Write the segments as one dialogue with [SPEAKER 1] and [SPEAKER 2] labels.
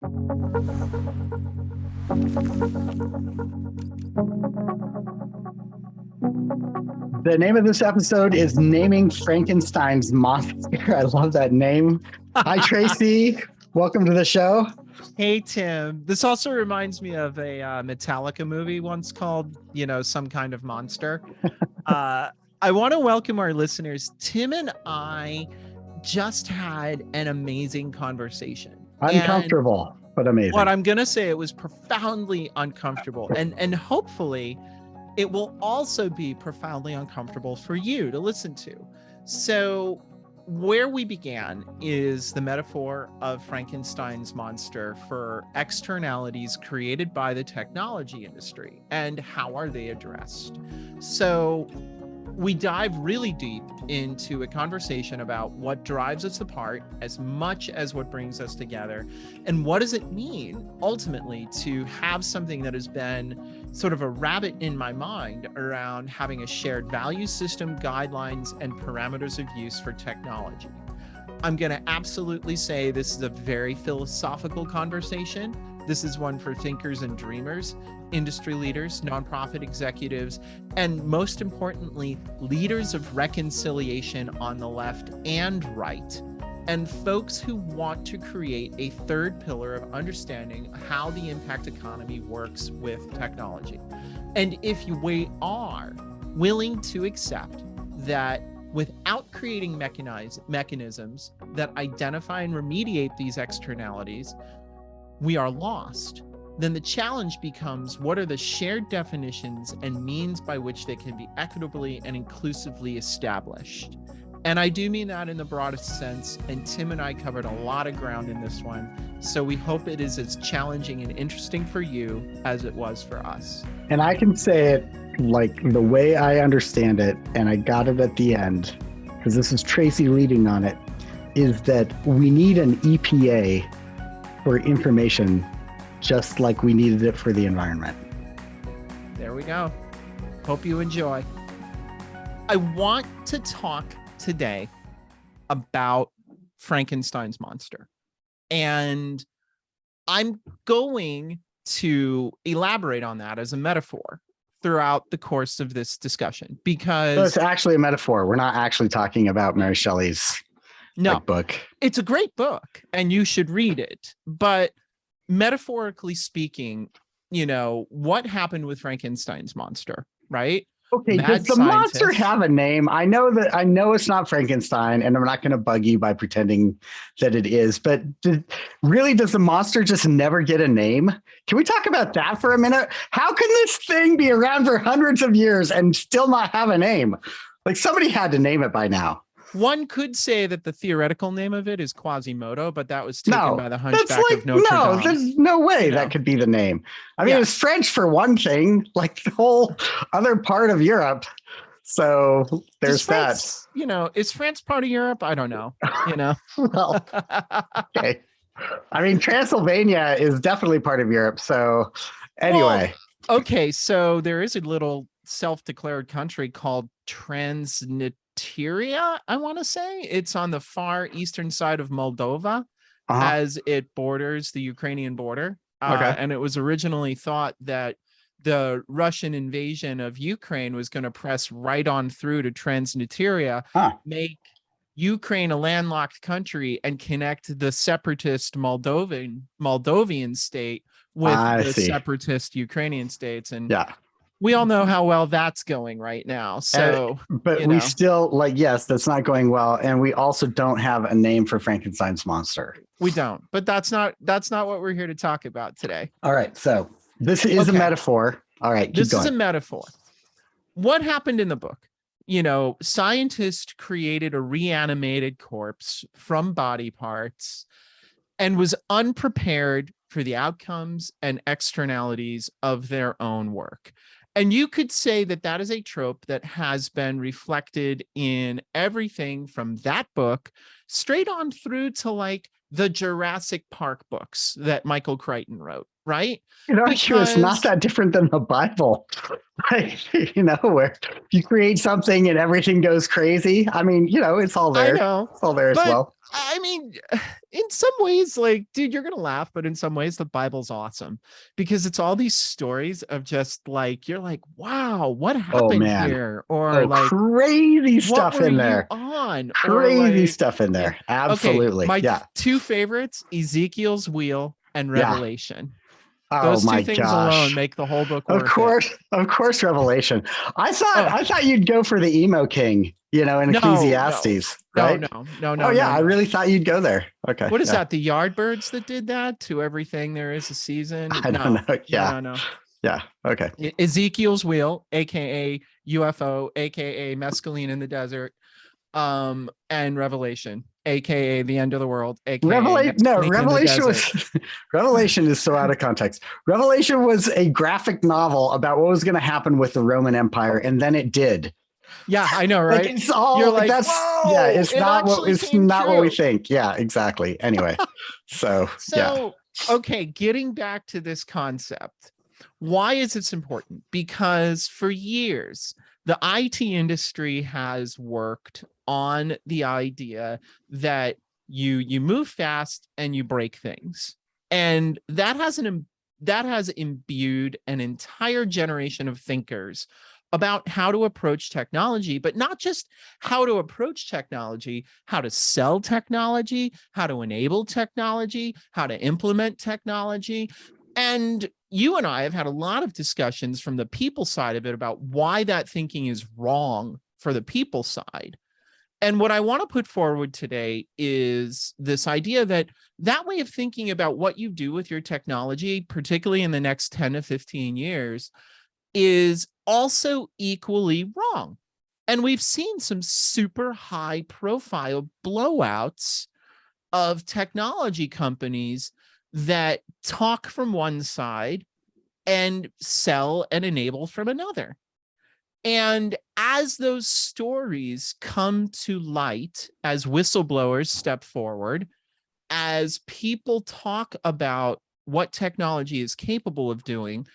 [SPEAKER 1] The name of this episode is Naming Frankenstein's Monster. I love that name. Hi, Tracy. Welcome to the show.
[SPEAKER 2] Hey, Tim. This also reminds me of a Metallica movie once called, Some Kind of Monster. I want to welcome our listeners. Tim and I just had an amazing conversation.
[SPEAKER 1] Uncomfortable, but amazing.
[SPEAKER 2] What I'm going to say, it was profoundly uncomfortable. And hopefully it will also be profoundly uncomfortable for you to listen to. So where we began is the metaphor of Frankenstein's monster for externalities created by the technology industry and how are they addressed. So we dive really deep into a conversation about what drives us apart as much as what brings us together, and what does it mean ultimately to have something that has been sort of a rabbit in my mind around having a shared value system, guidelines, and parameters of use for technology. I'm going to absolutely say this is a very philosophical conversation. This is one for thinkers and dreamers, industry leaders, nonprofit executives, and most importantly, leaders of reconciliation on the left and right, and folks who want to create a third pillar of understanding how the impact economy works with technology. And if we are willing to accept that without creating mechanisms that identify and remediate these externalities, we are lost, then the challenge becomes, what are the shared definitions and means by which they can be equitably and inclusively established? And I do mean that in the broadest sense, and Tim and I covered a lot of ground in this one, so we hope it is as challenging and interesting for you as it was for us.
[SPEAKER 1] And I can say it like the way I understand it, and I got it at the end, because this is Tracy reading on it, is that we need an EPA for information, just like we needed it for the environment.
[SPEAKER 2] There we go. Hope you enjoy. I want to talk today about Frankenstein's monster. And I'm going to elaborate on that as a metaphor throughout the course of this discussion, because
[SPEAKER 1] So it's actually a metaphor. We're not actually talking about Mary Shelley's book.
[SPEAKER 2] It's a great book and you should read it. But metaphorically speaking, what happened with Frankenstein's monster, right?
[SPEAKER 1] Okay, does the monster have a name? I know it's not Frankenstein, and I'm not going to bug you by pretending that it is, but really, does the monster just never get a name? Can we talk about that for a minute? How can this thing be around for hundreds of years and still not have a name? Like, somebody had to name it by now.
[SPEAKER 2] One could say that the theoretical name of it is Quasimodo, but that was taken by the Hunchback of Notre Dame.
[SPEAKER 1] No, there's no way that could be the name. I mean, it's French for one thing, like the whole other part of Europe. So there's that.
[SPEAKER 2] Is France part of Europe? I don't know.
[SPEAKER 1] Well, okay. I mean, Transylvania is definitely part of Europe. So anyway.
[SPEAKER 2] Well, okay, so there is a little self-declared country called Transnistria, I want to say. It's on the far eastern side of Moldova, as it borders the Ukrainian border. And it was originally thought that the Russian invasion of Ukraine was going to press right on through to Transnistria, make Ukraine a landlocked country, and connect the separatist Moldovan state with the separatist Ukrainian states. And we all know how well that's going right now. So,
[SPEAKER 1] but we still yes, that's not going well. And we also don't have a name for Frankenstein's monster.
[SPEAKER 2] We don't, but that's not what we're here to talk about today.
[SPEAKER 1] All right. So this is a metaphor. All right.
[SPEAKER 2] This is a metaphor. What happened in the book? Scientists created a reanimated corpse from body parts and was unprepared for the outcomes and externalities of their own work. And you could say that that is a trope that has been reflected in everything from that book straight on through to like the Jurassic Park books that Michael Crichton wrote. right?
[SPEAKER 1] You know, actually, it's not that different than the Bible. You know, where you create something and everything goes crazy. I mean, you know, it's all there.
[SPEAKER 2] I know.
[SPEAKER 1] It's all there as well.
[SPEAKER 2] I mean, in some ways, like, dude, you're going to laugh, but in some ways, the Bible's awesome because it's all these stories of just like, you're like, wow, what happened here? Or like,
[SPEAKER 1] crazy stuff in there.
[SPEAKER 2] On?
[SPEAKER 1] Crazy stuff in there. Absolutely.
[SPEAKER 2] Okay, my two favorites, Ezekiel's wheel and Revelation. Those two things alone make the whole book worth it.
[SPEAKER 1] Of course, Revelation. I thought you'd go for the emo king, you know, in Ecclesiastes, right?
[SPEAKER 2] No.
[SPEAKER 1] Oh yeah, I really thought you'd go there. Okay.
[SPEAKER 2] What is that? The Yardbirds that did that? To everything there is a season?
[SPEAKER 1] I don't know. Yeah.
[SPEAKER 2] No.
[SPEAKER 1] Yeah. Okay.
[SPEAKER 2] Ezekiel's wheel, aka UFO, aka mescaline in the desert, and Revelation, aka the end of the world, aka
[SPEAKER 1] Revelation was Revelation is so out of context. Revelation was a graphic novel about what was going to happen with the Roman Empire, and then it did.
[SPEAKER 2] Yeah, I know, right?
[SPEAKER 1] Like, it's all you're like, whoa, it's not what we think. Yeah, exactly. Anyway, so yeah.
[SPEAKER 2] Okay, getting back to this concept. Why is this important? Because for years, the IT industry has worked on the idea that you move fast and you break things. And that has imbued an entire generation of thinkers about how to approach technology, but not just how to approach technology, how to sell technology, how to enable technology, how to implement technology. And you and I have had a lot of discussions from the people side of it about why that thinking is wrong for the people side. And what I want to put forward today is this idea that way of thinking about what you do with your technology, particularly in the next 10 to 15 years, is also equally wrong. And we've seen some super high profile blowouts of technology companies that talk from one side and sell and enable from another. And as those stories come to light, as whistleblowers step forward, as people talk about what technology is capable of doing,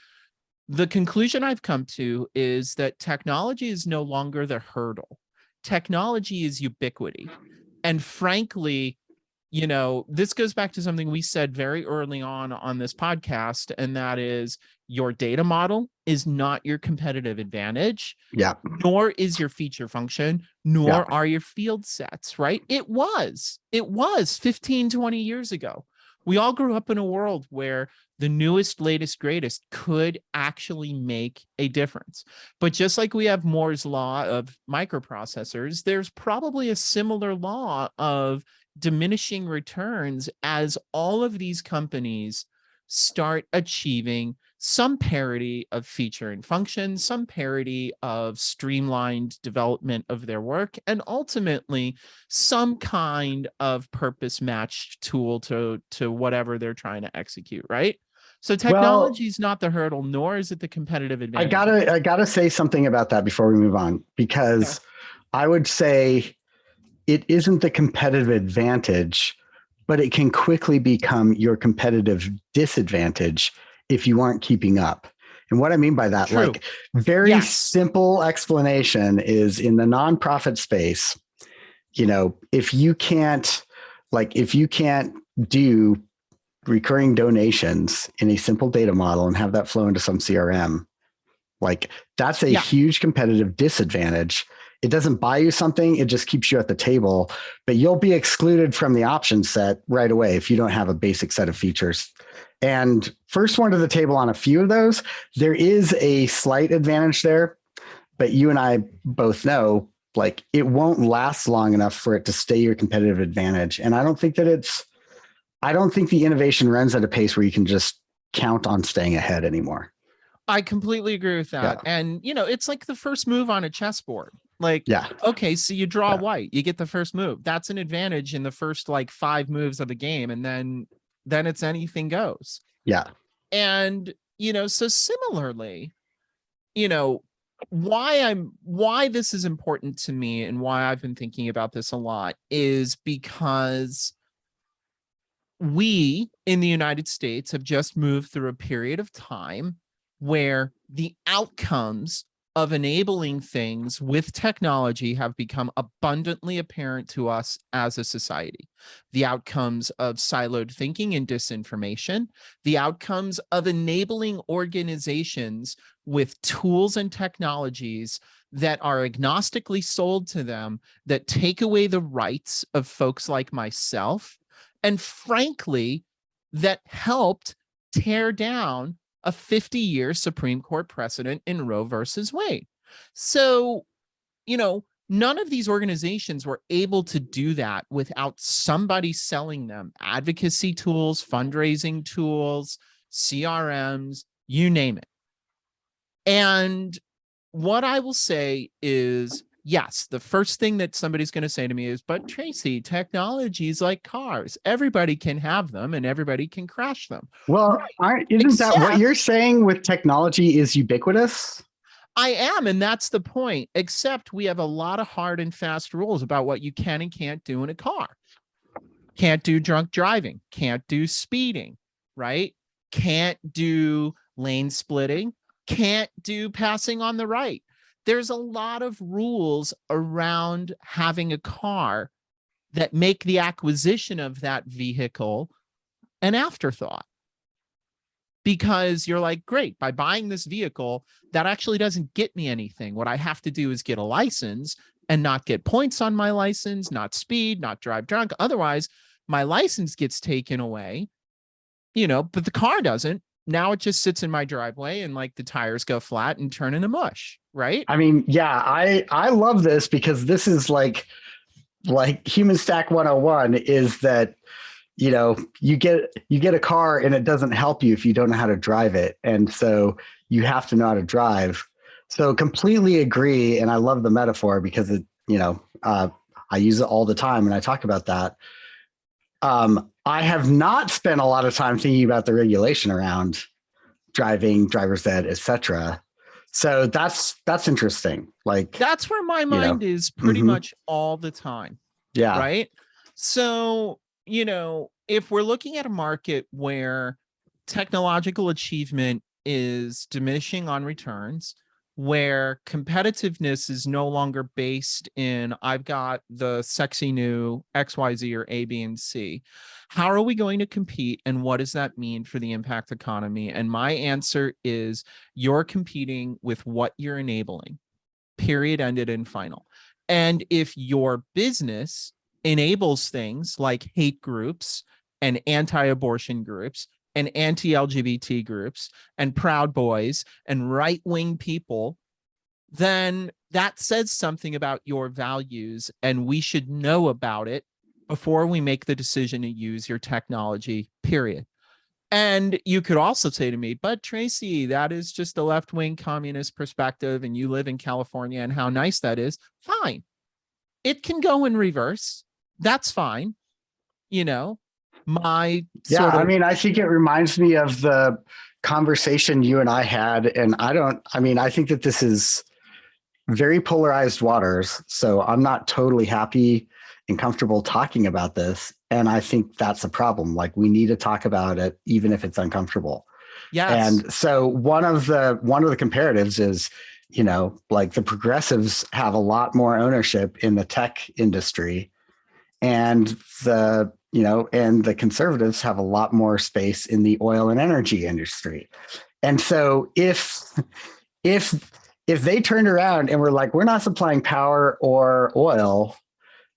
[SPEAKER 2] the conclusion I've come to is that technology is no longer the hurdle. Technology is ubiquity. And frankly, you know, this goes back to something we said very early on this podcast, and that is your data model is not your competitive advantage.
[SPEAKER 1] Yeah.
[SPEAKER 2] Nor is your feature function, nor are your field sets, right? It was 15, 20 years ago. We all grew up in a world where the newest, latest, greatest could actually make a difference. But just like we have Moore's law of microprocessors, there's probably a similar law of diminishing returns as all of these companies start achieving some parity of feature and function, some parity of streamlined development of their work, and ultimately some kind of purpose matched tool to whatever they're trying to execute, right? So technology is not the hurdle, nor is it the competitive advantage.
[SPEAKER 1] I gotta say something about that before we move on, because I would say it isn't the competitive advantage, but it can quickly become your competitive disadvantage if you aren't keeping up. And what I mean by that, like very simple explanation is in the nonprofit space, you know, if you can't do recurring donations in a simple data model and have that flow into some CRM, like that's a huge competitive disadvantage. It doesn't buy you something. It just keeps you at the table, but you'll be excluded from the option set right away if you don't have a basic set of features. And first one to the table on a few of those, there is a slight advantage there, but you and I both know, like, it won't last long enough for it to stay your competitive advantage. And I don't think the innovation runs at a pace where you can just count on staying ahead anymore.
[SPEAKER 2] I completely agree with that. Yeah. And, you know, it's like the first move on a chessboard. Like, okay, so you draw white, you get the first move. That's an advantage in the first like 5 moves of the game. And then it's anything goes.
[SPEAKER 1] Yeah.
[SPEAKER 2] And, you know, so similarly, you know, why this is important to me and why I've been thinking about this a lot is because we in the United States have just moved through a period of time where the outcomes of enabling things with technology have become abundantly apparent to us as a society. The outcomes of siloed thinking and disinformation, the outcomes of enabling organizations with tools and technologies that are agnostically sold to them, that take away the rights of folks like myself, and frankly, that helped tear down a 50-year Supreme Court precedent in Roe versus Wade. So, none of these organizations were able to do that without somebody selling them advocacy tools, fundraising tools, CRMs, you name it. And what I will say is, yes, the first thing that somebody's going to say to me is, but Tracy, technology is like cars. Everybody can have them and everybody can crash them.
[SPEAKER 1] Well, isn't that what you're saying with technology is ubiquitous?
[SPEAKER 2] I am, and that's the point, except we have a lot of hard and fast rules about what you can and can't do in a car. Can't do drunk driving, can't do speeding, right? Can't do lane splitting, can't do passing on the right. There's a lot of rules around having a car that make the acquisition of that vehicle an afterthought. Because you're like, great, by buying this vehicle, that actually doesn't get me anything. What I have to do is get a license and not get points on my license, not speed, not drive drunk. Otherwise, my license gets taken away, but the car doesn't. Now it just sits in my driveway and like the tires go flat and turn into mush, right?
[SPEAKER 1] I mean, yeah, I love this because this is like human stack 101 is that, you get a car and it doesn't help you if you don't know how to drive it. And so you have to know how to drive. So completely agree. And I love the metaphor because I use it all the time and I talk about that. I have not spent a lot of time thinking about the regulation around driving, driver's ed, etc. So that's interesting. Like
[SPEAKER 2] that's where my mind is pretty much all the time.
[SPEAKER 1] Yeah.
[SPEAKER 2] Right. So, if we're looking at a market where technological achievement is diminishing on returns, where competitiveness is no longer based in, I've got the sexy new XYZ or A, B, and C. How are we going to compete? And what does that mean for the impact economy? And my answer is you're competing with what you're enabling, period, ended, and final. And if your business enables things like hate groups and anti-abortion groups and anti-LGBT groups and Proud Boys and right-wing people, then that says something about your values, and we should know about it before we make the decision to use your technology, period. And you could also say to me, but Tracy, that is just a left-wing communist perspective, and you live in California, and how nice that is. Fine. It can go in reverse. That's fine. I
[SPEAKER 1] think it reminds me of the conversation you and I had, and I think that this is very polarized waters. So I'm not totally happy and comfortable talking about this. And I think that's a problem. Like, we need to talk about it, even if it's uncomfortable.
[SPEAKER 2] Yes.
[SPEAKER 1] And so one of the comparatives is, like the progressives have a lot more ownership in the tech industry, and the conservatives have a lot more space in the oil and energy industry. And so if they turned around and were like, we're not supplying power or oil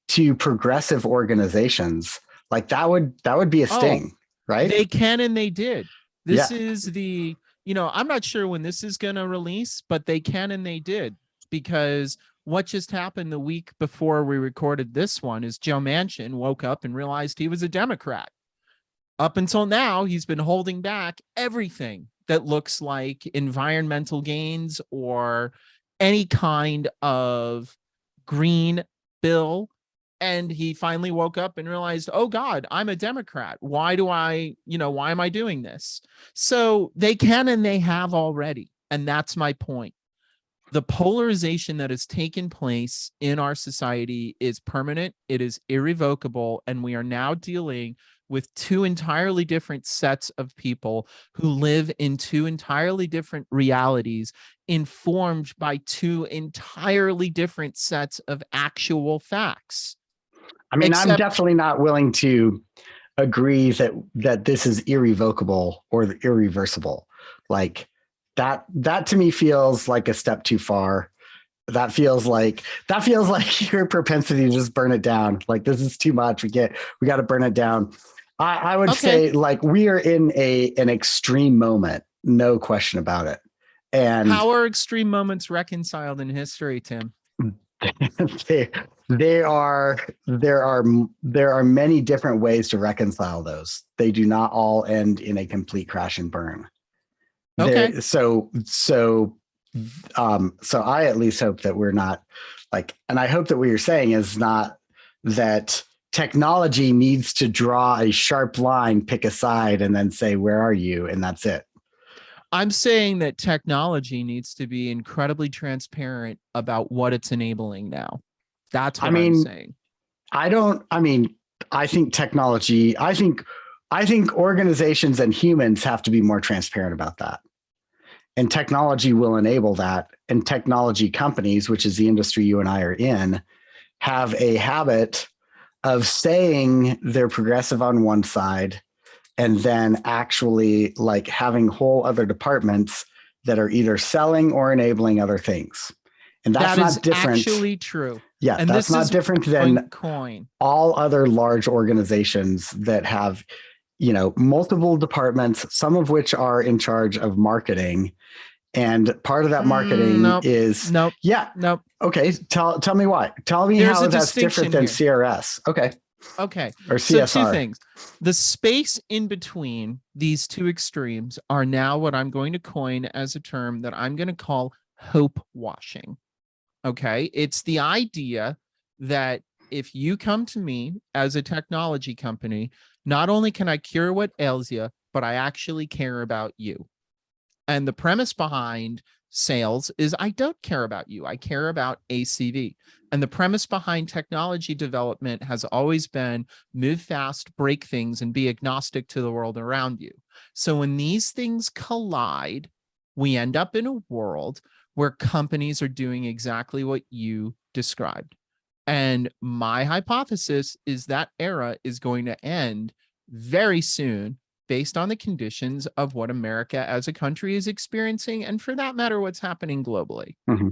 [SPEAKER 1] to progressive organizations, like that would be a sting, right?
[SPEAKER 2] They can, and they did. This is the, I'm not sure when this is going to release, but they can, and they did, because what just happened the week before we recorded this one is Joe Manchin woke up and realized he was a Democrat. Up until now, he's been holding back everything that looks like environmental gains or any kind of green bill. And he finally woke up and realized, oh God, I'm a Democrat. Why am I doing this? So they can, and they have already. And that's my point. the polarization that has taken place in our society is permanent, it is irrevocable, and we are now dealing with two entirely different sets of people who live in two entirely different realities, informed by two entirely different sets of actual facts.
[SPEAKER 1] I mean, I'm definitely not willing to agree that this is irrevocable or irreversible. Like that to me feels like a step too far. That feels like your propensity to just burn it down. Like, this is too much. We got to burn it down. I would say, like, we are in an extreme moment, no question about it. And
[SPEAKER 2] how are extreme moments reconciled in history, Tim?
[SPEAKER 1] there are many different ways to reconcile those. They do not all end in a complete crash and burn.
[SPEAKER 2] Okay.
[SPEAKER 1] So I at least hope that we're not like, and I hope that what you're saying is not that technology needs to draw a sharp line, pick a side, and then say, where are you? And that's it.
[SPEAKER 2] I'm saying that technology needs to be incredibly transparent about what it's enabling now. That's what I'm saying.
[SPEAKER 1] I think technology, I think organizations and humans have to be more transparent about that. And technology will enable that. And technology companies, which is the industry you and I are in, have a habit of saying they're progressive on one side and then actually like having whole other departments that are either selling or enabling other things. And that's not different.
[SPEAKER 2] Actually true.
[SPEAKER 1] Yeah, and that's not different than all other large organizations that have, multiple departments, some of which are in charge of marketing. And part of that marketing is Okay. Tell me why. Tell me how that's different than CRS. Okay. Or CSR.
[SPEAKER 2] So two things. The space in between these two extremes are now what I'm going to coin as a term that I'm going to call hope washing. Okay. It's the idea that if you come to me as a technology company, not only can I cure what ails you, but I actually care about you. And the premise behind sales is I don't care about you. I care about ACV. And the premise behind technology development has always been move fast, break things, and be agnostic to the world around you. So when these things collide, we end up in a world where companies are doing exactly what you described. And my hypothesis is that era is going to end very soon, based on the conditions of what America as a country is experiencing, and for that matter, what's happening globally.
[SPEAKER 1] Mm-hmm.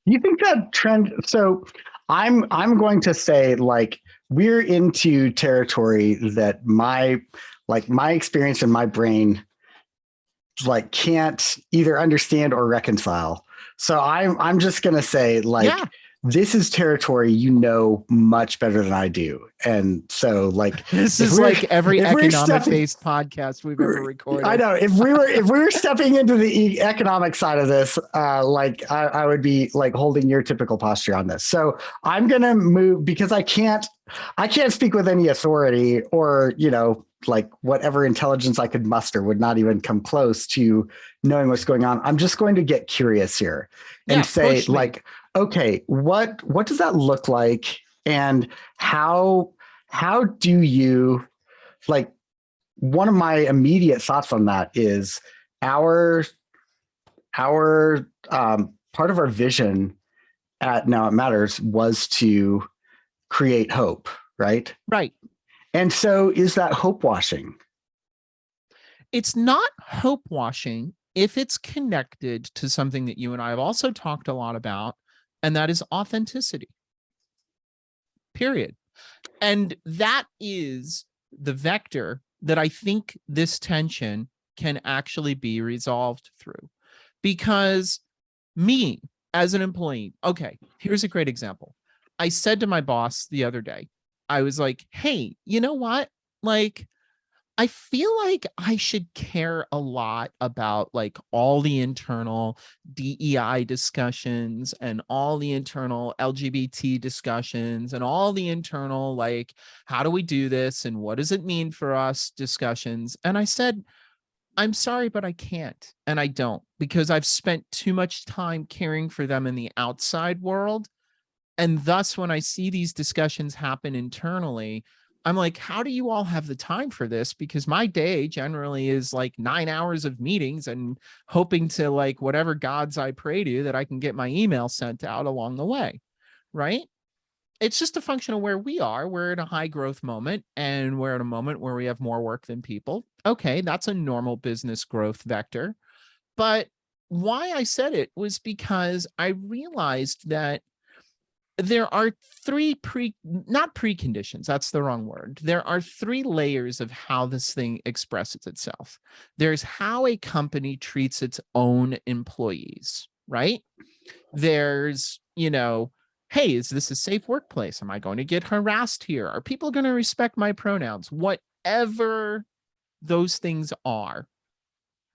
[SPEAKER 1] You think that trend? So I'm going to say, like, we're into territory that my experience in my brain like can't either understand or reconcile. So I'm just going to say, like, this is territory much better than I do. And so, like,
[SPEAKER 2] this is like every economic-based podcast we've ever recorded.
[SPEAKER 1] I know. If we were stepping into the economic side of this, like I would be like holding your typical posture on this. So I'm gonna move because I can't speak with any authority, or like whatever intelligence I could muster would not even come close to knowing what's going on. I'm just going to get curious here and say, like, okay, what does that look like? And how do you, like, one of my immediate thoughts on that is our part of our vision at Now It Matters was to create hope, right?
[SPEAKER 2] Right.
[SPEAKER 1] And so is that hope washing?
[SPEAKER 2] It's not hope washing if it's connected to something that you and I have also talked a lot about, and that is authenticity. Period. And that is the vector that I think this tension can actually be resolved through. Because me as an employee, okay, here's a great example. I said to my boss the other day, I was like, hey, you know what? Like, I feel like I should care a lot about like all the internal DEI discussions and all the internal LGBT discussions and all the internal, like, how do we do this and what does it mean for us discussions? And I said, I'm sorry, but I can't. And I don't, because I've spent too much time caring for them in the outside world. And thus, when I see these discussions happen internally, I'm like, how do you all have the time for this? Because my day generally is like 9 hours of meetings and hoping to, like, whatever gods I pray to, that I can get my email sent out along the way. Right. It's just a function of where we are. We're in a high growth moment, and we're in a moment where we have more work than people. Okay, that's a normal business growth vector. But why I said it was because I realized that there are not preconditions, that's the wrong word. There are three layers of how this thing expresses itself. There's how a company treats its own employees, right? There's, hey, is this a safe workplace? Am I going to get harassed here? Are people going to respect my pronouns? Whatever those things are,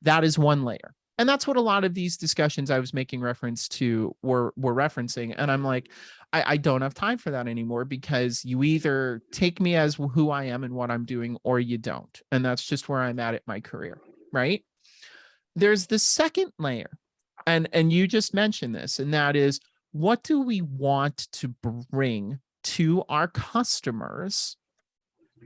[SPEAKER 2] that is one layer. And that's what a lot of these discussions I was making reference to were referencing. And I'm like, I don't have time for that anymore, because you either take me as who I am and what I'm doing, or you don't. And that's just where I'm at my career, right? There's the second layer. And you just mentioned this, and that is, what do we want to bring to our customers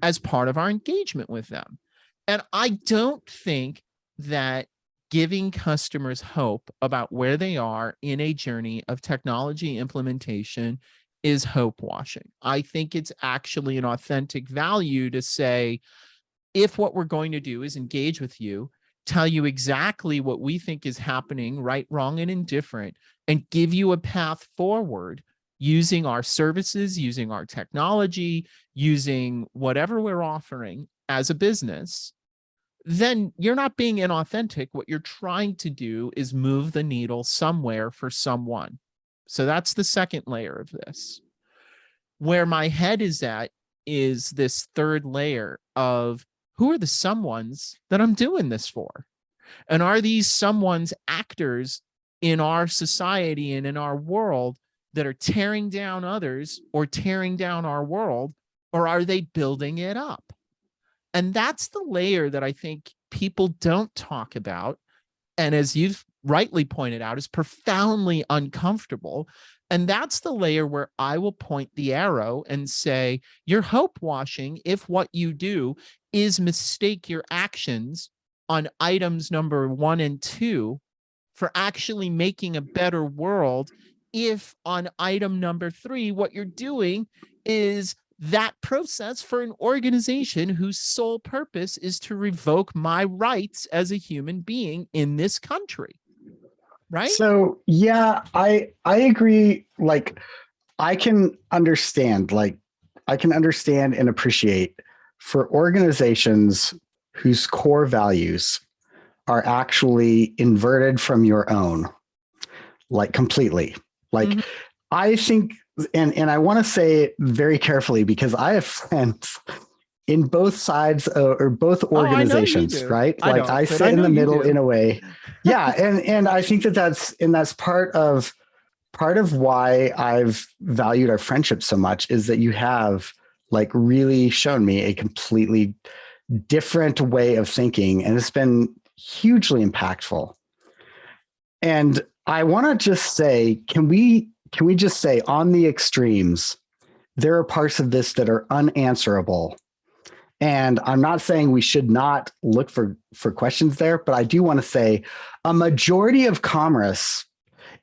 [SPEAKER 2] as part of our engagement with them? And I don't think that giving customers hope about where they are in a journey of technology implementation is hope washing. I think it's actually an authentic value to say, if what we're going to do is engage with you, tell you exactly what we think is happening, right, wrong, and indifferent, and give you a path forward using our services, using our technology, using whatever we're offering as a business, then you're not being inauthentic. What you're trying to do is move the needle somewhere for someone. So that's the second layer of this. Where my head is at is this third layer of, who are the someones that I'm doing this for? And are these someones actors in our society and in our world that are tearing down others or tearing down our world, or are they building it up? And that's the layer that I think people don't talk about. And as you've rightly pointed out, is profoundly uncomfortable. And that's the layer where I will point the arrow and say, you're hope washing if what you do is mistake your actions on items number 1 and 2 for actually making a better world. If on item number 3, what you're doing is that process for an organization whose sole purpose is to revoke my rights as a human being in this country. Right?
[SPEAKER 1] So yeah, I agree. Like, I can understand and appreciate for organizations whose core values are actually inverted from your own, like completely. Like, I think, and I want to say it very carefully, because I have friends in both sides or both organizations, right? Like, I sit in the middle in a way. Yeah. And I think that's part of why I've valued our friendship so much, is that you have, like, really shown me a completely different way of thinking, and it's been hugely impactful. And I want to just say, can we just say, on the extremes, there are parts of this that are unanswerable. And I'm not saying we should not look for questions there, but I do want to say a majority of commerce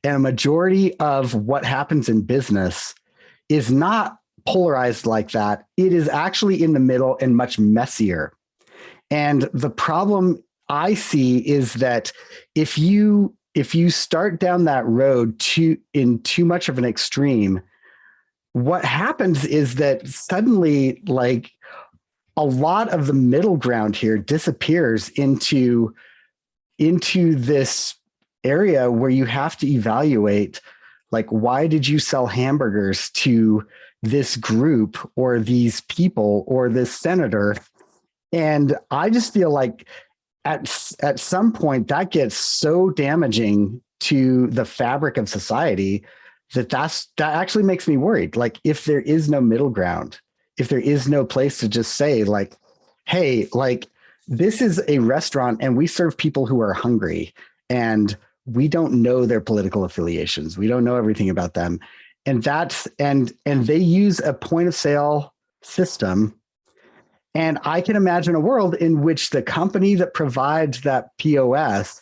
[SPEAKER 1] and a majority of what happens in business is not polarized like that. It is actually in the middle and much messier. And the problem I see is that if you start down that road in too much of an extreme, what happens is that suddenly, like, a lot of the middle ground here disappears into this area where you have to evaluate, like, why did you sell hamburgers to this group or these people or this senator? And I just feel like at some point that gets so damaging to the fabric of society that actually makes me worried. Like, if there is no middle ground, if there is no place to just say, like, hey, like, this is a restaurant and we serve people who are hungry, and we don't know their political affiliations. We don't know everything about them. And they use a point of sale system. And I can imagine a world in which the company that provides that POS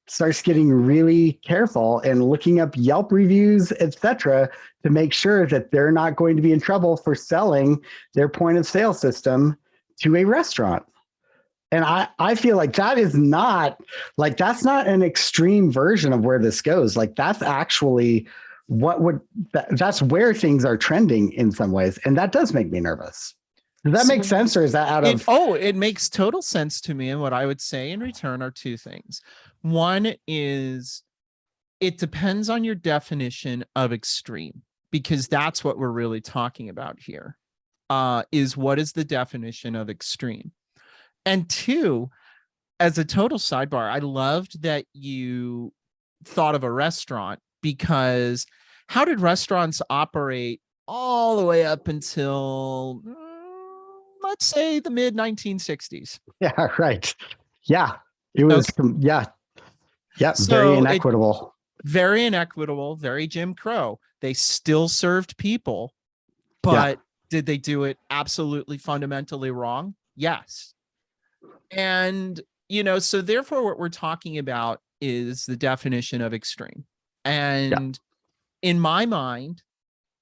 [SPEAKER 1] starts getting really careful and looking up Yelp reviews, etc., to make sure that they're not going to be in trouble for selling their point of sale system to a restaurant. And I feel like that's not an extreme version of where this goes. Like that's actually that's where things are trending in some ways. And that does make me nervous. Does that make sense, or is that out of?
[SPEAKER 2] It makes total sense to me. And what I would say in return are two things. One is it depends on your definition of extreme, because that's what we're really talking about here. Is what is the definition of extreme? And two, as a total sidebar, I loved that you thought of a restaurant, because how did restaurants operate all the way up until, let's say, the mid 1960s?
[SPEAKER 1] Yeah, right. Yeah, it was. Okay. Yeah, so very inequitable.
[SPEAKER 2] Very inequitable, very Jim Crow. They still served people, but did they do it absolutely fundamentally wrong? Yes. And, so therefore what we're talking about is the definition of extreme. And in my mind,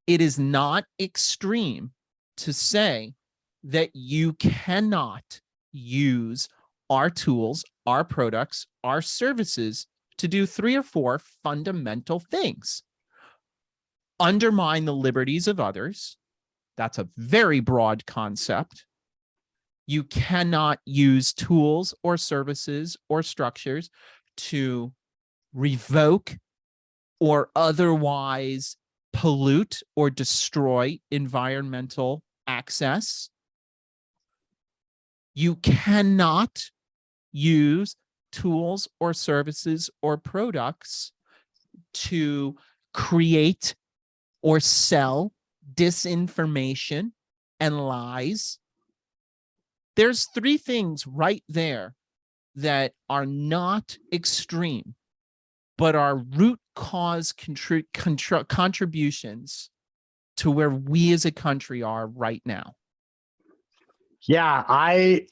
[SPEAKER 2] it is not extreme to say that you cannot use our tools, our products, our services to do 3 or 4 fundamental things. Undermine the liberties of others. That's a very broad concept. You cannot use tools or services or structures to revoke or otherwise pollute or destroy environmental access. You cannot use tools or services or products to create or sell disinformation and lies. There's 3 things right there that are not extreme, but are root cause contributions to where we as a country are right now.
[SPEAKER 1] Yeah, I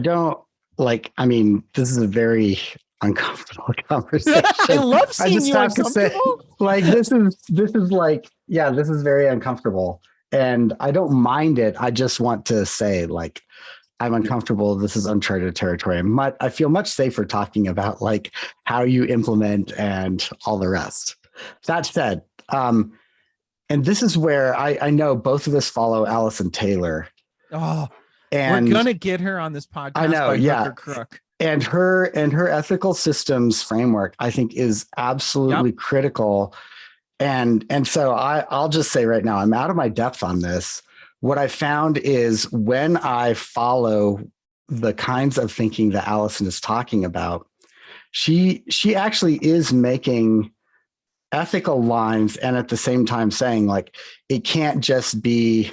[SPEAKER 1] don't like, I mean, this is a very uncomfortable conversation.
[SPEAKER 2] I love seeing you uncomfortable.
[SPEAKER 1] Like, this is like, yeah, this is very uncomfortable. And I don't mind it. I just want to say, like, I'm uncomfortable. This is uncharted territory. I feel much safer talking about like how you implement and all the rest. That said, and this is where I know both of us follow Allison Taylor.
[SPEAKER 2] Oh, and we're gonna get her on this podcast.
[SPEAKER 1] I know,
[SPEAKER 2] by
[SPEAKER 1] yeah.
[SPEAKER 2] Hook or Crook.
[SPEAKER 1] And her ethical systems framework, I think, is absolutely critical. And so I'll just say right now, I'm out of my depth on this. What I found is when I follow the kinds of thinking that Allison is talking about, she actually is making ethical lines and at the same time saying, like, it can't just be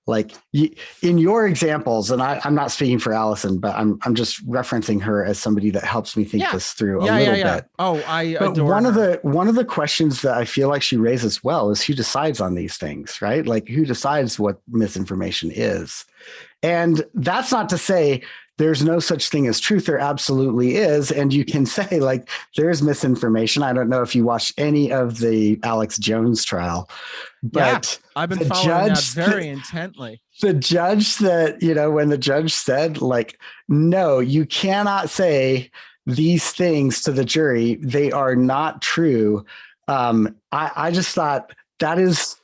[SPEAKER 1] like in your examples, and I'm not speaking for Allison, but I'm just referencing her as somebody that helps me think this through a little bit.
[SPEAKER 2] Oh,
[SPEAKER 1] but one of the questions that I feel like she raises well is who decides on these things, right? Like, who decides what misinformation is? And that's not to say there's no such thing as truth. There absolutely is. And you can say, like, there's misinformation. I don't know if you watched any of the Alex Jones trial, but
[SPEAKER 2] I've been following that very intently.
[SPEAKER 1] The judge that, when the judge said, like, no, you cannot say these things to the jury, they are not true. I just thought that is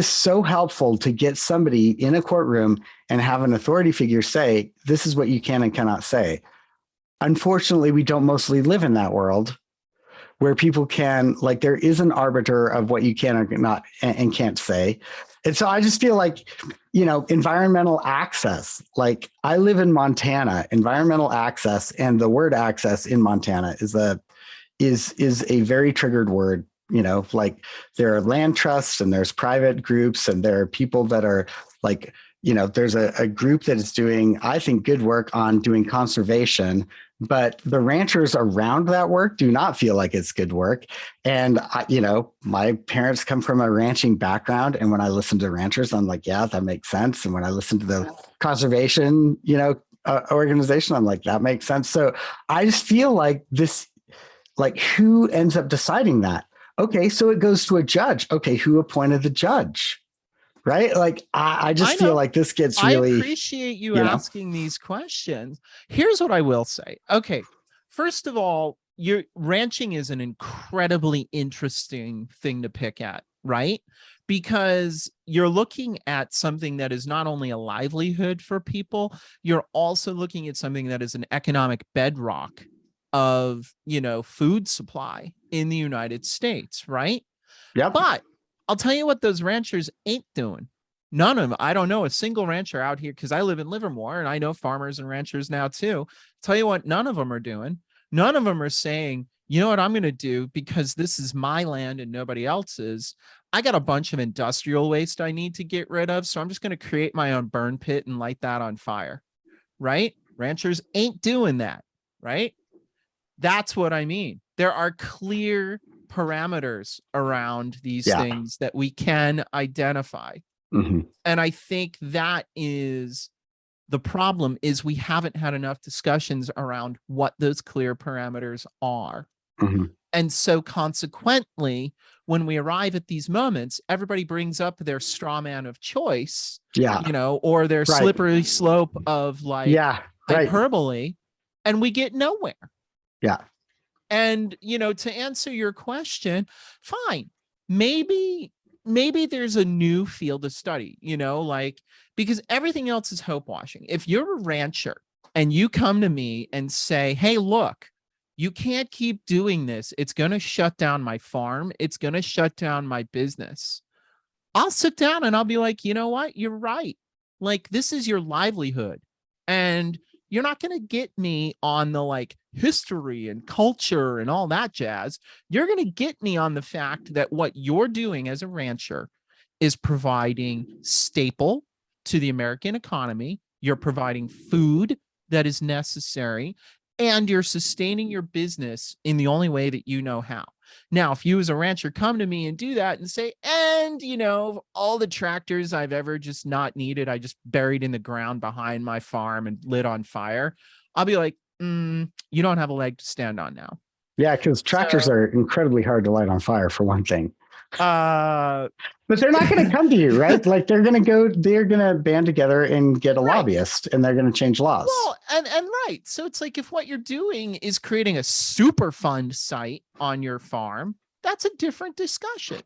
[SPEAKER 1] so helpful to get somebody in a courtroom and have an authority figure say, this is what you can and cannot say. Unfortunately, we don't mostly live in that world where people can, like, there is an arbiter of what you can or not and can't say. And so I just feel like, environmental access, like, I live in Montana, environmental access, and the word access in Montana is a very triggered word. Like, there are land trusts and there's private groups and there are people that are like, there's a group that is doing, I think, good work on doing conservation, but the ranchers around that work do not feel like it's good work. And my parents come from a ranching background, and when I listen to ranchers, I'm like, yeah, that makes sense. And when I listen to the conservation, organization, I'm like, that makes sense. So I just feel like this, like, who ends up deciding that? Okay, so it goes to a judge. Okay, who appointed the judge? Right? Like, I just feel like this gets really.
[SPEAKER 2] I appreciate you asking these questions. Here's what I will say. Okay, first of all, ranching is an incredibly interesting thing to pick at, right? Because you're looking at something that is not only a livelihood for people, you're also looking at something that is an economic bedrock of, food supply in the United States, right?
[SPEAKER 1] Yep.
[SPEAKER 2] But I'll tell you what those ranchers ain't doing. None of them. I don't know a single rancher out here, because I live in Livermore and I know farmers and ranchers now too. Tell you what, none of them are doing. None of them are saying, you know what I'm going to do, because this is my land and nobody else's. I got a bunch of industrial waste I need to get rid of, so I'm just going to create my own burn pit and light that on fire, right? Ranchers ain't doing that, right? That's what I mean. There are clear parameters around these things that we can identify.
[SPEAKER 1] Mm-hmm.
[SPEAKER 2] And I think that is the problem, is we haven't had enough discussions around what those clear parameters are.
[SPEAKER 1] Mm-hmm.
[SPEAKER 2] And so consequently, when we arrive at these moments, everybody brings up their straw man of choice, or their slippery slope of hyperbole, and we get nowhere.
[SPEAKER 1] Yeah.
[SPEAKER 2] And, to answer your question, fine. Maybe there's a new field of study, because everything else is hope washing. If you're a rancher and you come to me and say, hey, look, you can't keep doing this. It's going to shut down my farm. It's going to shut down my business. I'll sit down and I'll be like, you know what? You're right. Like, this is your livelihood. And you're not going to get me on the history and culture and all that jazz. You're going to get me on the fact that what you're doing as a rancher is providing staple to the American economy. You're providing food that is necessary, and you're sustaining your business in the only way that you know how. Now, if you as a rancher come to me and do that and say, and, all the tractors I've ever just not needed, I just buried in the ground behind my farm and lit on fire, I'll be like, you don't have a leg to stand on now.
[SPEAKER 1] Yeah, because tractors are incredibly hard to light on fire, for one thing. But they're not going to come to you, right? Like, they're going to band together and get a lobbyist, and they're going to change laws.
[SPEAKER 2] Well, and right. So it's like, if what you're doing is creating a super fund site on your farm, that's a different discussion.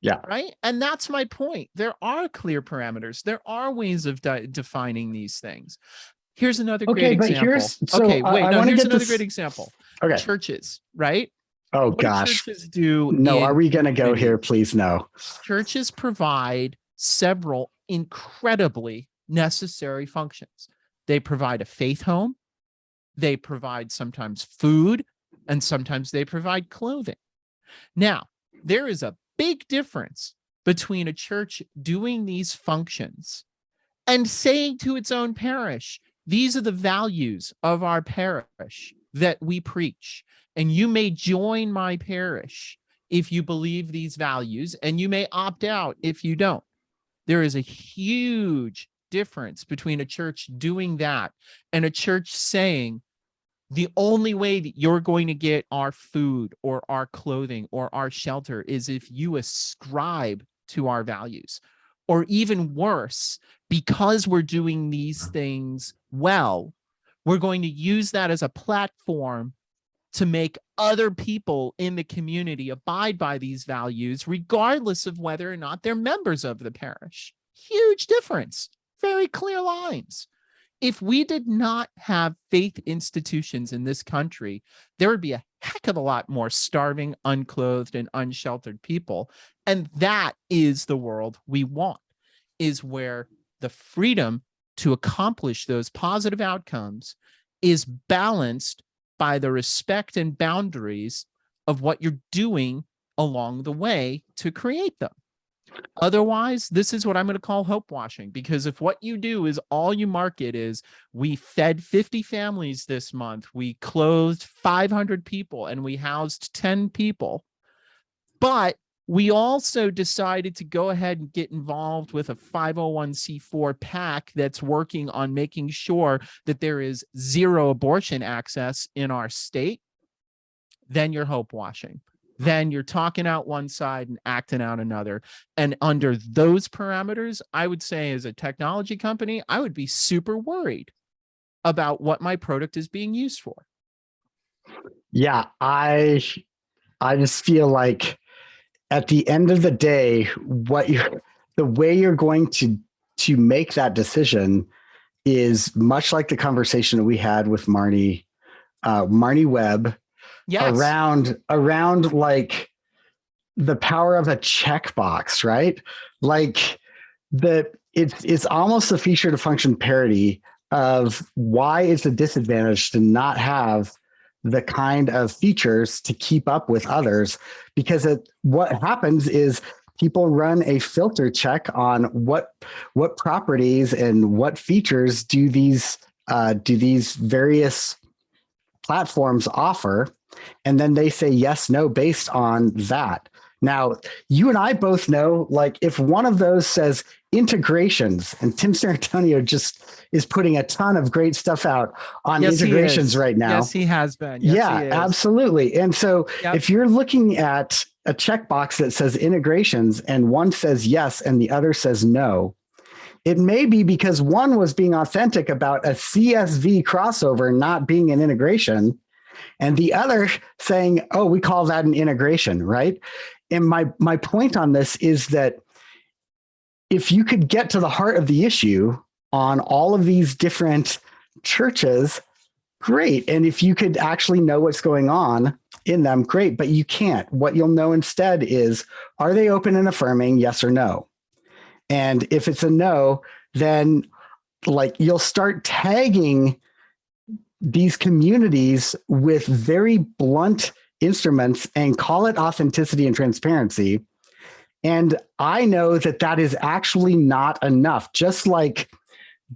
[SPEAKER 1] Yeah.
[SPEAKER 2] Right. And that's my point. There are clear parameters. There are ways of defining these things. Here's another great example. Here's another great example.
[SPEAKER 1] Okay.
[SPEAKER 2] Churches, right?
[SPEAKER 1] Oh,
[SPEAKER 2] what
[SPEAKER 1] gosh.
[SPEAKER 2] Do churches do?
[SPEAKER 1] No, are we going to go here? Please, no.
[SPEAKER 2] Churches provide several incredibly necessary functions. They provide a faith home. They provide sometimes food, and sometimes they provide clothing. Now, there is a big difference between a church doing these functions and saying to its own parish, these are the values of our parish that we preach, and you may join my parish if you believe these values, and you may opt out if you don't. There is a huge difference between a church doing that and a church saying, the only way that you're going to get our food or our clothing or our shelter is if you ascribe to our values. Or even worse, because we're doing these things well, we're going to use that as a platform to make other people in the community abide by these values, regardless of whether or not they're members of the parish. Huge difference. Very clear lines. If we did not have faith institutions in this country, there would be a heck of a lot more starving, unclothed, and unsheltered people. And that is the world we want, is where the freedom to accomplish those positive outcomes is balanced by the respect and boundaries of what you're doing along the way to create them. Otherwise, this is what I'm going to call hope washing, because if what you do is all you market is we fed 50 families this month, we clothed 500 people, and we housed 10 people, but we also decided to go ahead and get involved with a 501c4 PAC that's working on making sure that there is zero abortion access in our state, then you're hope washing. Then you're talking out one side and acting out another. And under those parameters, I would say as a technology company, I would be super worried about what my product is being used for.
[SPEAKER 1] Yeah, I just feel like at the end of the day, the way you're going to make that decision is much like the conversation that we had with Marnie Webb. Yes. around like the power of a checkbox, right? Like it's almost a feature to function parity of why it's a disadvantage to not have the kind of features to keep up with others, because what happens is people run a filter check on what properties and what features do these various platforms offer. And then they say yes, no, based on that. Now, you and I both know, like, if one of those says integrations, and Tim Serantonio just is putting a ton of great stuff out on integrations right now.
[SPEAKER 2] Yes, he has been.
[SPEAKER 1] Yes, absolutely. And so if you're looking at a checkbox that says integrations and one says yes and the other says no, it may be because one was being authentic about a CSV crossover not being an integration, and the other saying, oh, we call that an integration, right? And my point on this is that if you could get to the heart of the issue on all of these different churches, great. And if you could actually know what's going on in them, great, but you can't. What you'll know instead is, are they open and affirming, yes or no? And if it's a no, then like you'll start tagging these communities with very blunt instruments and call it authenticity and transparency. And I know that is actually not enough. Just like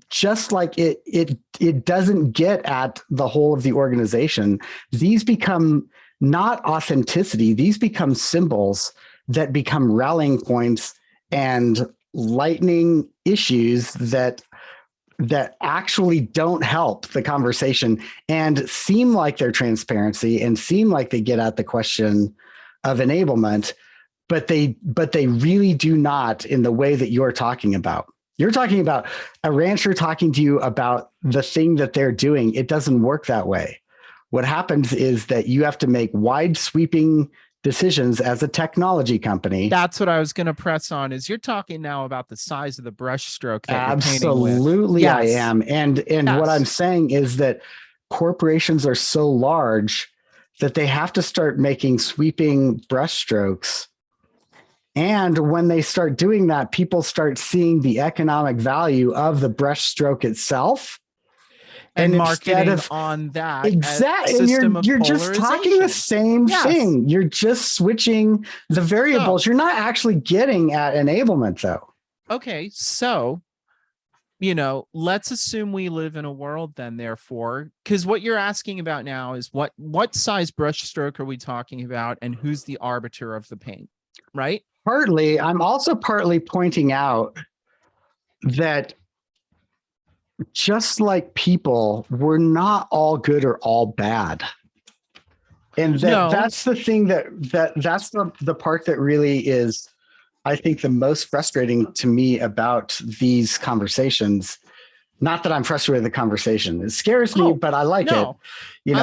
[SPEAKER 1] it doesn't get at the whole of the organization. These become not authenticity. These become symbols that become rallying points and lightning issues that actually don't help the conversation and seem like they're transparency and seem like they get at the question of enablement, but they really do not in the way that you're talking about. You're talking about a rancher talking to you about the thing that they're doing. It doesn't work that way. What happens is that you have to make wide sweeping decisions as a technology company.
[SPEAKER 2] That's what I was going to press on, is you're talking now about the size of the brush stroke that
[SPEAKER 1] absolutely
[SPEAKER 2] you're
[SPEAKER 1] I am. And what I'm saying is that corporations are so large that they have to start making sweeping brush strokes. And when they start doing that, people start seeing the economic value of the brush stroke itself.
[SPEAKER 2] And marketing on that.
[SPEAKER 1] Exactly. And you're just talking the same thing. You're just switching the variables. You're not actually getting at enablement, though.
[SPEAKER 2] Okay. So, let's assume we live in a world then, therefore, because what you're asking about now is what size brush stroke are we talking about and who's the arbiter of the paint, right?
[SPEAKER 1] Partly. I'm also partly pointing out that just like people, we're not all good or all bad. And that's the thing that's the part that really is, I think, the most frustrating to me about these conversations. Not that I'm frustrated with the conversation. It scares me, but I like it. I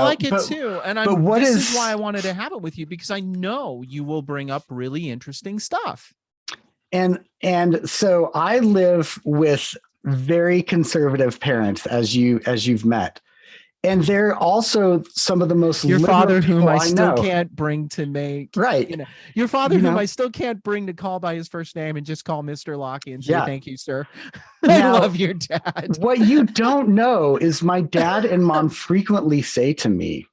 [SPEAKER 2] like it too. And this is why I wanted to have it with you, because I know you will bring up really interesting stuff.
[SPEAKER 1] And so I live with very conservative parents, as you've met, and they're also some of the most
[SPEAKER 2] your father whom I still can't bring to make your father whom I still can't bring to call by his first name and just call Mr. Lockie and say thank you, sir. I love your dad.
[SPEAKER 1] What you don't know is my dad and mom frequently say to me,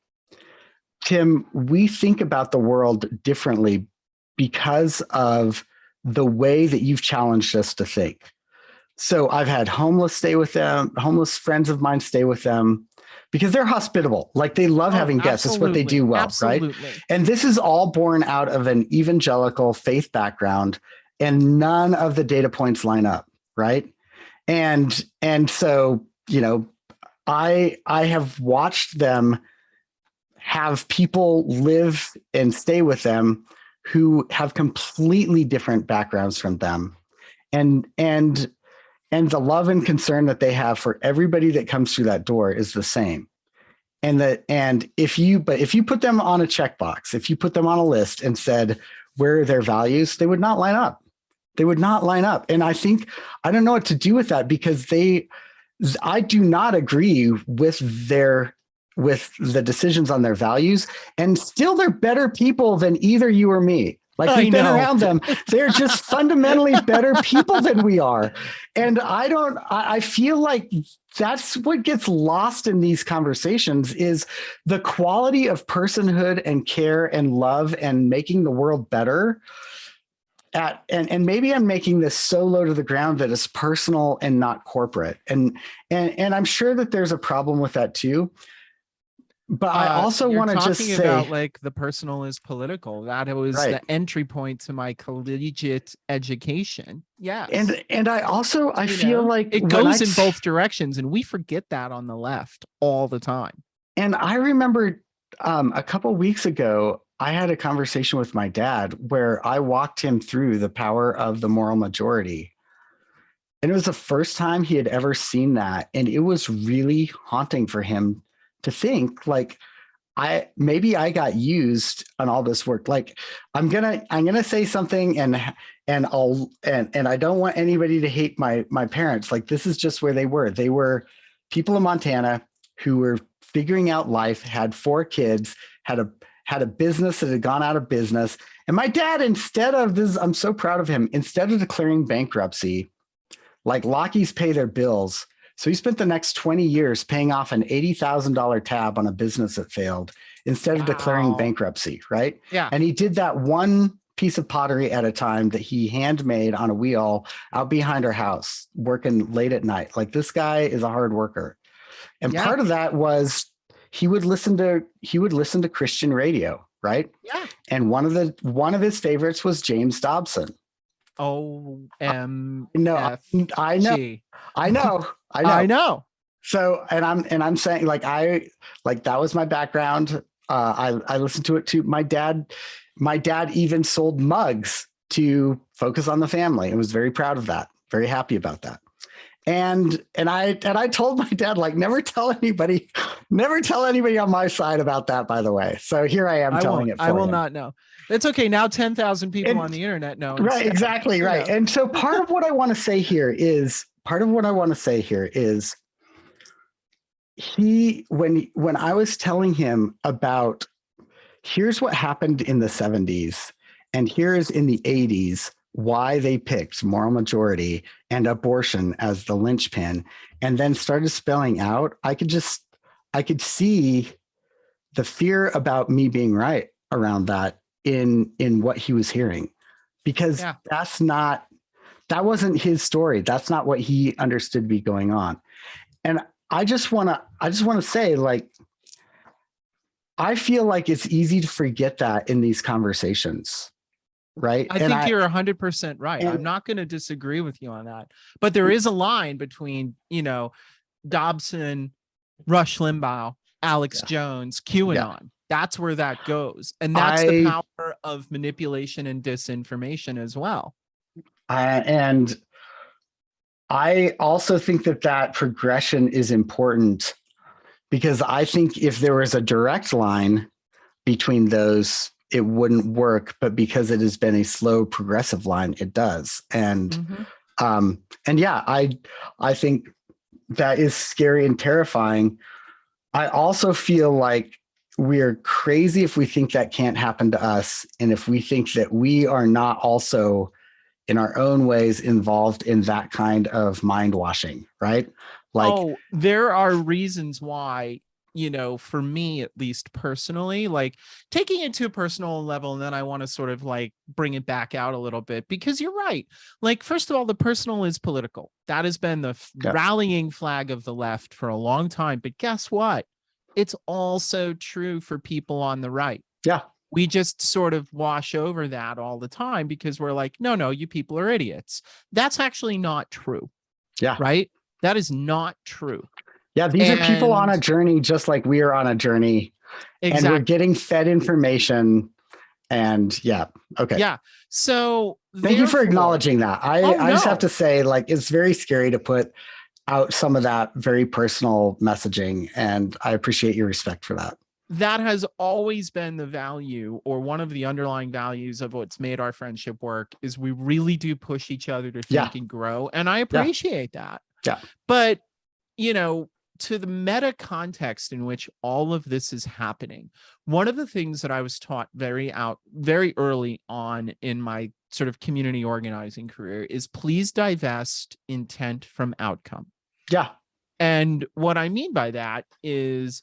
[SPEAKER 1] Tim, we think about the world differently because of the way that you've challenged us to think. So I've had homeless friends of mine stay with them because they're hospitable. Like they love having guests. It's what they do well, right? And this is all born out of an evangelical faith background, and none of the data points line up, right? And so, I have watched them have people live and stay with them who have completely different backgrounds from them. And the love and concern that they have for everybody that comes through that door is the same. And if you put them on a checkbox, if you put them on a list and said, where are their values, they would not line up. They would not line up. And I think, I don't know what to do with that, because I do not agree with the decisions on their values, and still they're better people than either you or me. Like we've been around them. They're just fundamentally better people than we are. And I feel like that's what gets lost in these conversations, is the quality of personhood and care and love and making the world better. And maybe I'm making this so low to the ground that it's personal and not corporate. And I'm sure that there's a problem with that too. But I also want to just say
[SPEAKER 2] about like the personal is political. That was the entry point to my collegiate education. Yes.
[SPEAKER 1] And I feel like
[SPEAKER 2] it goes in both directions, and we forget that on the left all the time.
[SPEAKER 1] And I remember a couple of weeks ago, I had a conversation with my dad where I walked him through the power of the moral majority. And it was the first time he had ever seen that. And it was really haunting for him to think, like, maybe I got used on all this work. Like I'm gonna say something and I don't want anybody to hate my parents. Like this is just where they were. They were people in Montana who were figuring out life, had 4 kids, had a business that had gone out of business. And my dad, instead of this, I'm so proud of him, instead of declaring bankruptcy, like Lockies pay their bills. So he spent the next 20 years paying off an $80,000 tab on a business that failed instead of declaring bankruptcy, right?
[SPEAKER 2] Yeah.
[SPEAKER 1] And he did that one piece of pottery at a time that he handmade on a wheel out behind our house, working late at night. Like this guy is a hard worker. And part of that was he would listen to Christian radio, right?
[SPEAKER 2] Yeah.
[SPEAKER 1] And one of his favorites was James Dobson. I know. So, and I'm saying, like, that was my background. I listened to it too. My dad even sold mugs to focus on the family and was very proud of that. Very happy about that. And I told my dad, like, never tell anybody on my side about that, by the way. So here I am telling it for
[SPEAKER 2] I will
[SPEAKER 1] him.
[SPEAKER 2] not know. It's okay. Now 10,000 people on the internet know.
[SPEAKER 1] Right, exactly, right. And so part of what I want to say here is when I was telling him about, here's what happened in the 70s and here's in the 80s why they picked moral majority and abortion as the linchpin, and then started spelling out, I could see the fear about me being right around that in what he was hearing, because that wasn't his story. That's not what he understood to be going on. And I just want to say, like, I feel like it's easy to forget that in these conversations. Right.
[SPEAKER 2] I think you're 100% right. I'm not going to disagree with you on that, but there is a line between, Dobson, Rush Limbaugh, Alex Jones, QAnon. Yeah. That's where that goes. And that's the power of manipulation and disinformation as well.
[SPEAKER 1] And I also think that progression is important, because I think if there was a direct line between those, it wouldn't work, but because it has been a slow progressive line, it does. And, I think that is scary and terrifying. I also feel like we're crazy if we think that can't happen to us. And if we think that we are not also in our own ways involved in that kind of mind washing, right? Like,
[SPEAKER 2] there are reasons why for me, at least personally, like taking it to a personal level, and then I want to sort of like bring it back out a little bit, because you're right. Like, first of all, the personal is political. That has been the rallying flag of the left for a long time. But guess what? It's also true for people on the right.
[SPEAKER 1] Yeah.
[SPEAKER 2] We just sort of wash over that all the time because we're like, no, you people are idiots. That's actually not true.
[SPEAKER 1] Yeah.
[SPEAKER 2] Right? That is not true.
[SPEAKER 1] Yeah, these are people on a journey just like we are on a journey. Exactly. And we're getting fed information. And yeah, okay.
[SPEAKER 2] Yeah. So
[SPEAKER 1] thank you for acknowledging that. I just have to say, like, it's very scary to put out some of that very personal messaging. And I appreciate your respect for that.
[SPEAKER 2] That has always been the value, or one of the underlying values of what's made our friendship work, is we really do push each other to think and grow. And I appreciate that. Yeah. But, to the meta context in which all of this is happening, one of the things that I was taught very early on in my sort of community organizing career is please divest intent from outcome. Yeah. And what I mean by that is,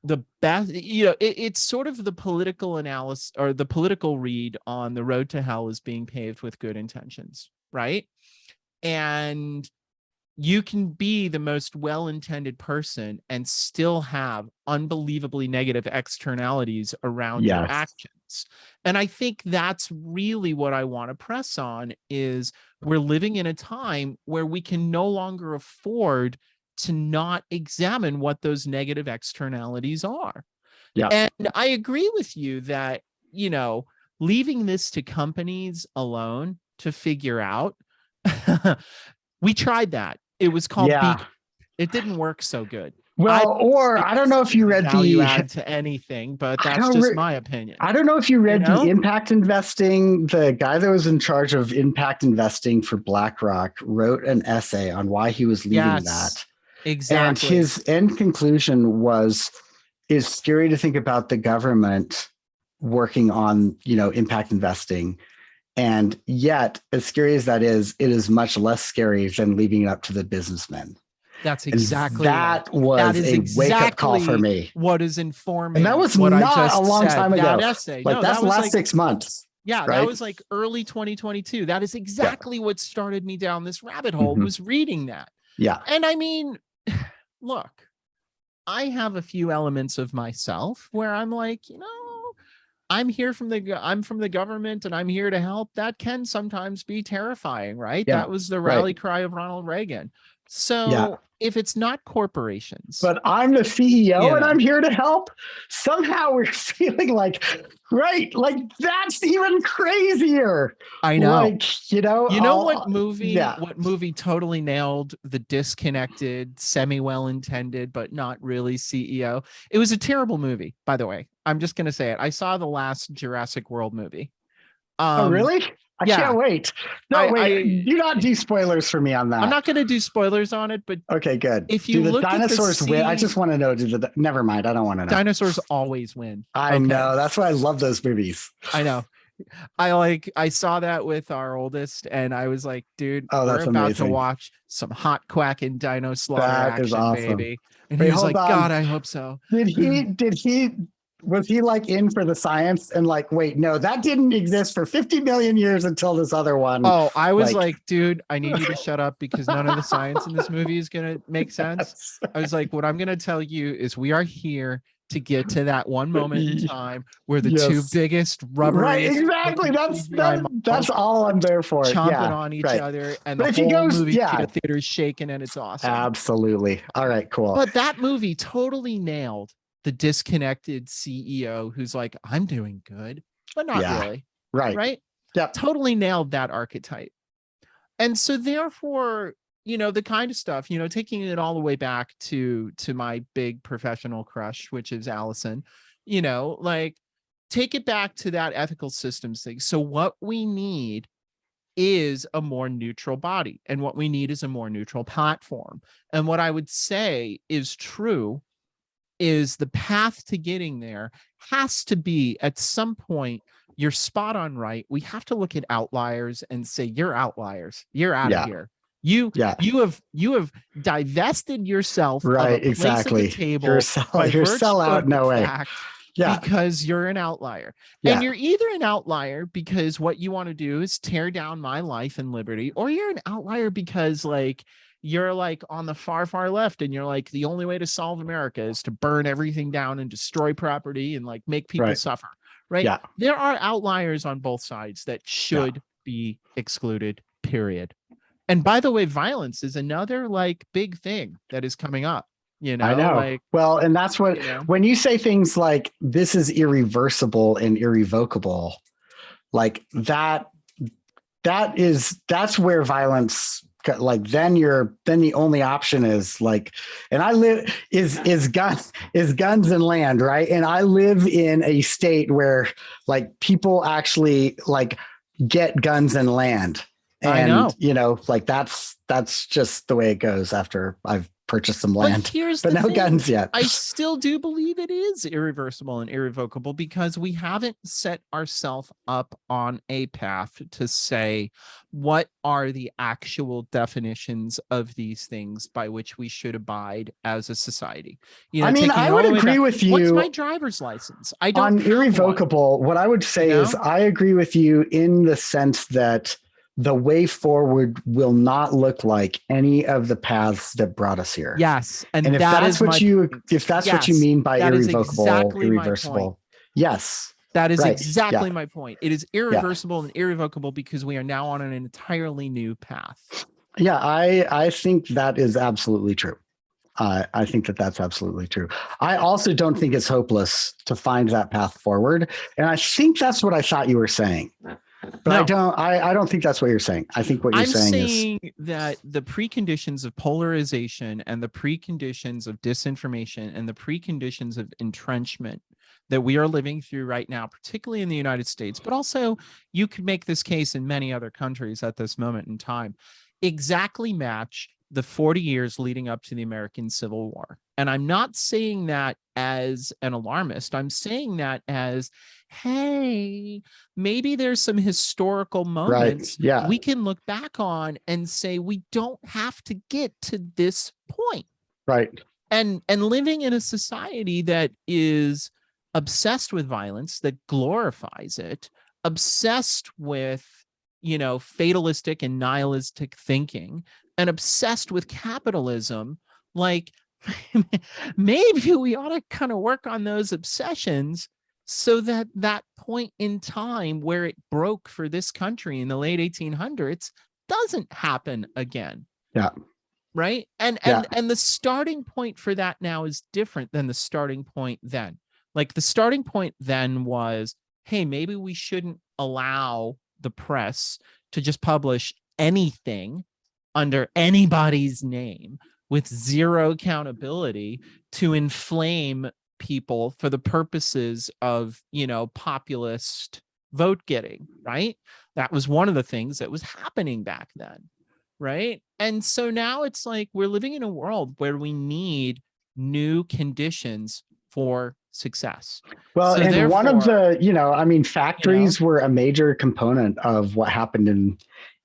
[SPEAKER 2] the best, it's sort of the political analysis, or the political read on the road to hell is being paved with good intentions, right? And you can be the most well-intended person and still have unbelievably negative externalities around your actions. And I think that's really what I want to press on, is we're living in a time where we can no longer afford to not examine what those negative externalities are. Yeah. And I agree with you that, leaving this to companies alone to figure out, we tried that. It was called Beacon. It didn't work so good.
[SPEAKER 1] Well, I don't know if you read
[SPEAKER 2] value add to anything, but that's just my opinion.
[SPEAKER 1] I don't know if you read the impact investing. The guy that was in charge of impact investing for BlackRock wrote an essay on why he was leaving that. Exactly. And his end conclusion is scary to think about the government working on, impact investing. And yet, as scary as that is, it is much less scary than leaving it up to the businessmen.
[SPEAKER 2] That's exactly
[SPEAKER 1] that was a wake-up call for me.
[SPEAKER 2] What is informing?
[SPEAKER 1] And that was
[SPEAKER 2] what
[SPEAKER 1] not
[SPEAKER 2] I just
[SPEAKER 1] a long
[SPEAKER 2] said.
[SPEAKER 1] time ago.
[SPEAKER 2] That essay,
[SPEAKER 1] like that's the last 6 months.
[SPEAKER 2] Yeah,
[SPEAKER 1] right?
[SPEAKER 2] That was like early 2022. That is exactly what started me down this rabbit hole. Was reading that. Yeah, and I mean, look, I have a few elements of myself where I'm like, I'm from the government and I'm here to help. That can sometimes be terrifying, right? Yeah, that was the rally cry of Ronald Reagan. So if it's not corporations,
[SPEAKER 1] but I'm the CEO and I'm here to help, somehow we're feeling like, like that's even crazier.
[SPEAKER 2] I know.
[SPEAKER 1] Like,
[SPEAKER 2] what movie totally nailed the disconnected, semi-well-intended, but not really CEO? It was a terrible movie, by the way. I'm just going to say it. I saw the last Jurassic World movie.
[SPEAKER 1] Oh, really? I can't wait. No, wait. Do not do spoilers for me on that.
[SPEAKER 2] I'm not going to do spoilers on it, but
[SPEAKER 1] okay, good.
[SPEAKER 2] If you look
[SPEAKER 1] dinosaurs win, I just want to know. Never mind. I don't want to know.
[SPEAKER 2] Dinosaurs always win.
[SPEAKER 1] I know. That's why I love those movies.
[SPEAKER 2] I know. I saw that with our oldest, and I was like, dude, we're about to watch some hot quacking dino slaughter action, awesome. Baby. And he was like, God, I hope so.
[SPEAKER 1] Was he like in for the science and like, wait, no, that didn't exist for 50 million years until this other one?
[SPEAKER 2] Oh, I was like, dude, I need you to shut up because none of the science in this movie is going to make sense. I was like, what I'm going to tell you is we are here to get to that one moment in time where the two biggest rubber.
[SPEAKER 1] Right, exactly. That's all I'm there for.
[SPEAKER 2] Chomping on each other, and the whole movie theater is shaking, and it's awesome.
[SPEAKER 1] Absolutely. All right, cool.
[SPEAKER 2] But that movie totally nailed the disconnected CEO who's like, I'm doing good, but not really. Right.
[SPEAKER 1] Yeah.
[SPEAKER 2] Totally nailed that archetype. And so therefore, the kind of stuff, taking it all the way back to my big professional crush, which is Allison, like take it back to that ethical systems thing. So what we need is a more neutral body, and what we need is a more neutral platform. And what I would say is true is the path to getting there has to be, at some point, you're spot on right. We have to look at outliers and say, you're outliers. You're out of here. You have divested yourself of a place at the table
[SPEAKER 1] You're
[SPEAKER 2] by
[SPEAKER 1] you're
[SPEAKER 2] virtue
[SPEAKER 1] sellout.
[SPEAKER 2] of
[SPEAKER 1] No
[SPEAKER 2] the
[SPEAKER 1] way.
[SPEAKER 2] fact
[SPEAKER 1] Yeah.
[SPEAKER 2] because you're an outlier.
[SPEAKER 1] Yeah.
[SPEAKER 2] And you're either an outlier because what you want to do is tear down my life and liberty, or you're an outlier because like you're like on the far, far left and you're like, the only way to solve America is to burn everything down and destroy property and like make people suffer. Right.
[SPEAKER 1] Yeah.
[SPEAKER 2] There are outliers on both sides that should be excluded, period. And by the way, violence is another like big thing that is coming up. You know,
[SPEAKER 1] I know.
[SPEAKER 2] like,
[SPEAKER 1] well, and that's what, when you say things like this is irreversible and irrevocable, like that's where violence, like then the only option is like, and I live is guns and land, right? And I live in a state where like people actually like get guns and land. And
[SPEAKER 2] I know.
[SPEAKER 1] you know, like that's just the way it goes after I've purchased some land, but no guns yet.
[SPEAKER 2] I still do believe it is irreversible and irrevocable because we haven't set ourselves up on a path to say what are the actual definitions of these things by which we should abide as a society. You know,
[SPEAKER 1] I mean, I would agree with you.
[SPEAKER 2] What's my driver's license? I don't
[SPEAKER 1] on irrevocable. What I would say is I agree with you in the sense that the way forward will not look like any of the paths that brought us here.
[SPEAKER 2] Yes.
[SPEAKER 1] And if that's what you mean by irrevocable, irreversible. Yes.
[SPEAKER 2] That is exactly my point. It is irreversible and irrevocable because we are now on an entirely new path.
[SPEAKER 1] Yeah, I think that is absolutely true. I think that's absolutely true. I also don't think it's hopeless to find that path forward. And I think that's what I thought you were saying. But no. I don't think that's what you're saying. I think what you're saying is
[SPEAKER 2] that the preconditions of polarization and the preconditions of disinformation and the preconditions of entrenchment that we are living through right now, particularly in the United States, but also you could make this case in many other countries at this moment in time, exactly match the 40 years leading up to the American Civil War. And I'm not saying that as an alarmist. I'm saying that as, hey, maybe there's some historical moments we can look back on and say we don't have to get to this point.
[SPEAKER 1] Right.
[SPEAKER 2] And living in a society that is obsessed with violence, that glorifies it, obsessed with, you know, fatalistic and nihilistic thinking, and obsessed with capitalism, like maybe we ought to kind of work on those obsessions so that that point in time where it broke for this country in the late 1800s doesn't happen again.
[SPEAKER 1] Yeah.
[SPEAKER 2] Right. And the starting point for that now is different than the starting point then. Like the starting point then was, hey, maybe we shouldn't allow the press to just publish anything under anybody's name with zero accountability to inflame people for the purposes of, you know, populist vote getting, right? That was one of the things that was happening back then, right? And so now it's like we're living in a world where we need new conditions for success.
[SPEAKER 1] Well, so and one of the, you know, I mean, factories were a major component of what happened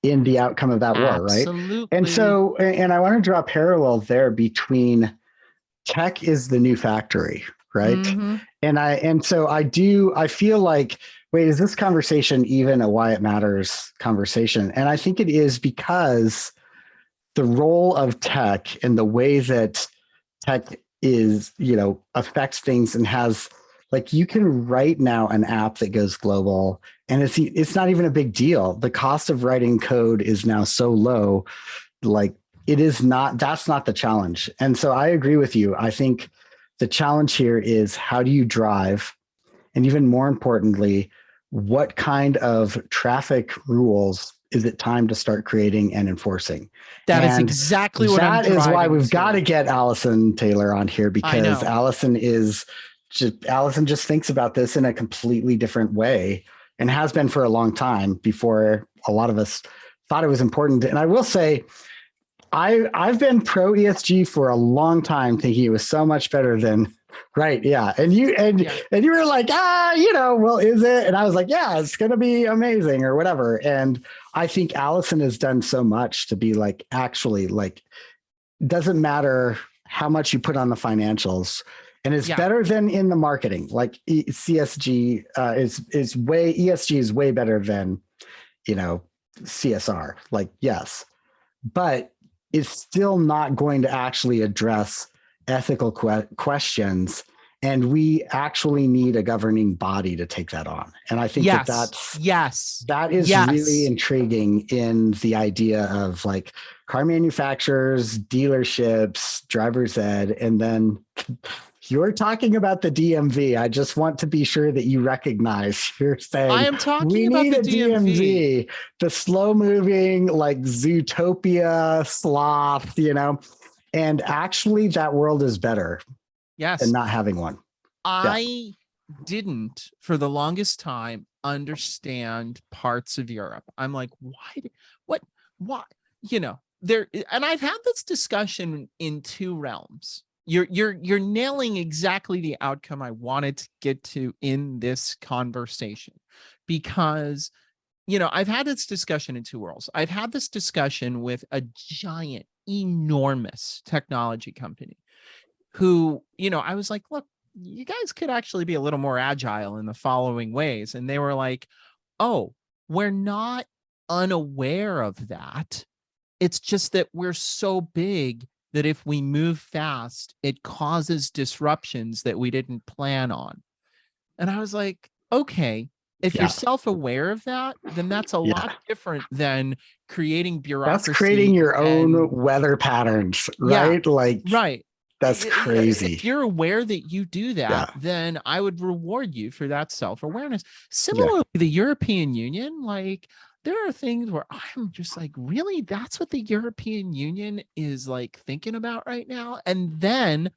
[SPEAKER 1] in the outcome of that war, right? And so, and I want to draw a parallel there between tech is the new factory, right? Mm-hmm. And so I feel like, wait, is this conversation even a why it matters conversation? And I think it is because the role of tech and the way that tech is, you know, affects things and has, like, you can write now an app that goes global and it's not even a big deal. The cost of writing code is now so low, like that's not the challenge. And so I agree with you. I think the challenge here is how do you drive? And even more importantly, what kind of traffic rules is it time to start creating and enforcing?
[SPEAKER 2] That is exactly what I'm driving.
[SPEAKER 1] That is why we've got to get Allison Taylor on here, because Allison just thinks about this in a completely different way and has been for a long time before a lot of us thought it was important. And I will say, I've been pro ESG for a long time, thinking it was so much better than right. Yeah. And you were like, well, is it? And I was like, yeah, it's going to be amazing or whatever. And I think Allison has done so much to be like, actually, like, doesn't matter how much you put on the financials, and it's better than in the marketing. Like CSG is way, ESG is way better than, CSR. Like, yes, but it's still not going to actually address ethical questions. And we actually need a governing body to take that on. And I think that is really intriguing in the idea of like car manufacturers, dealerships, driver's ed, and then you're talking about the DMV. I just want to be sure that you recognize you're saying
[SPEAKER 2] I am talking about the DMV,
[SPEAKER 1] the slow moving, like Zootopia sloth, and actually that world is better.
[SPEAKER 2] Yes.
[SPEAKER 1] And not having one.
[SPEAKER 2] I didn't for the longest time understand parts of Europe. I'm like, why? There, and I've had this discussion in two realms. You're nailing exactly the outcome I wanted to get to in this conversation, because I've had this discussion in two worlds. I've had this discussion with a giant, enormous technology company who, I was like, look, you guys could actually be a little more agile in the following ways. And they were like, oh, we're not unaware of that. It's just that we're so big that if we move fast, it causes disruptions that we didn't plan on. And I was like, okay, if you're self-aware of that, then that's a lot different than creating bureaucracy.
[SPEAKER 1] That's creating your own weather patterns, right?
[SPEAKER 2] Right.
[SPEAKER 1] That's crazy.
[SPEAKER 2] If you're aware that you do that, then I would reward you for that self-awareness. Similarly, the European Union, like there are things where I'm just like, really, that's what the European Union is like thinking about right now. And then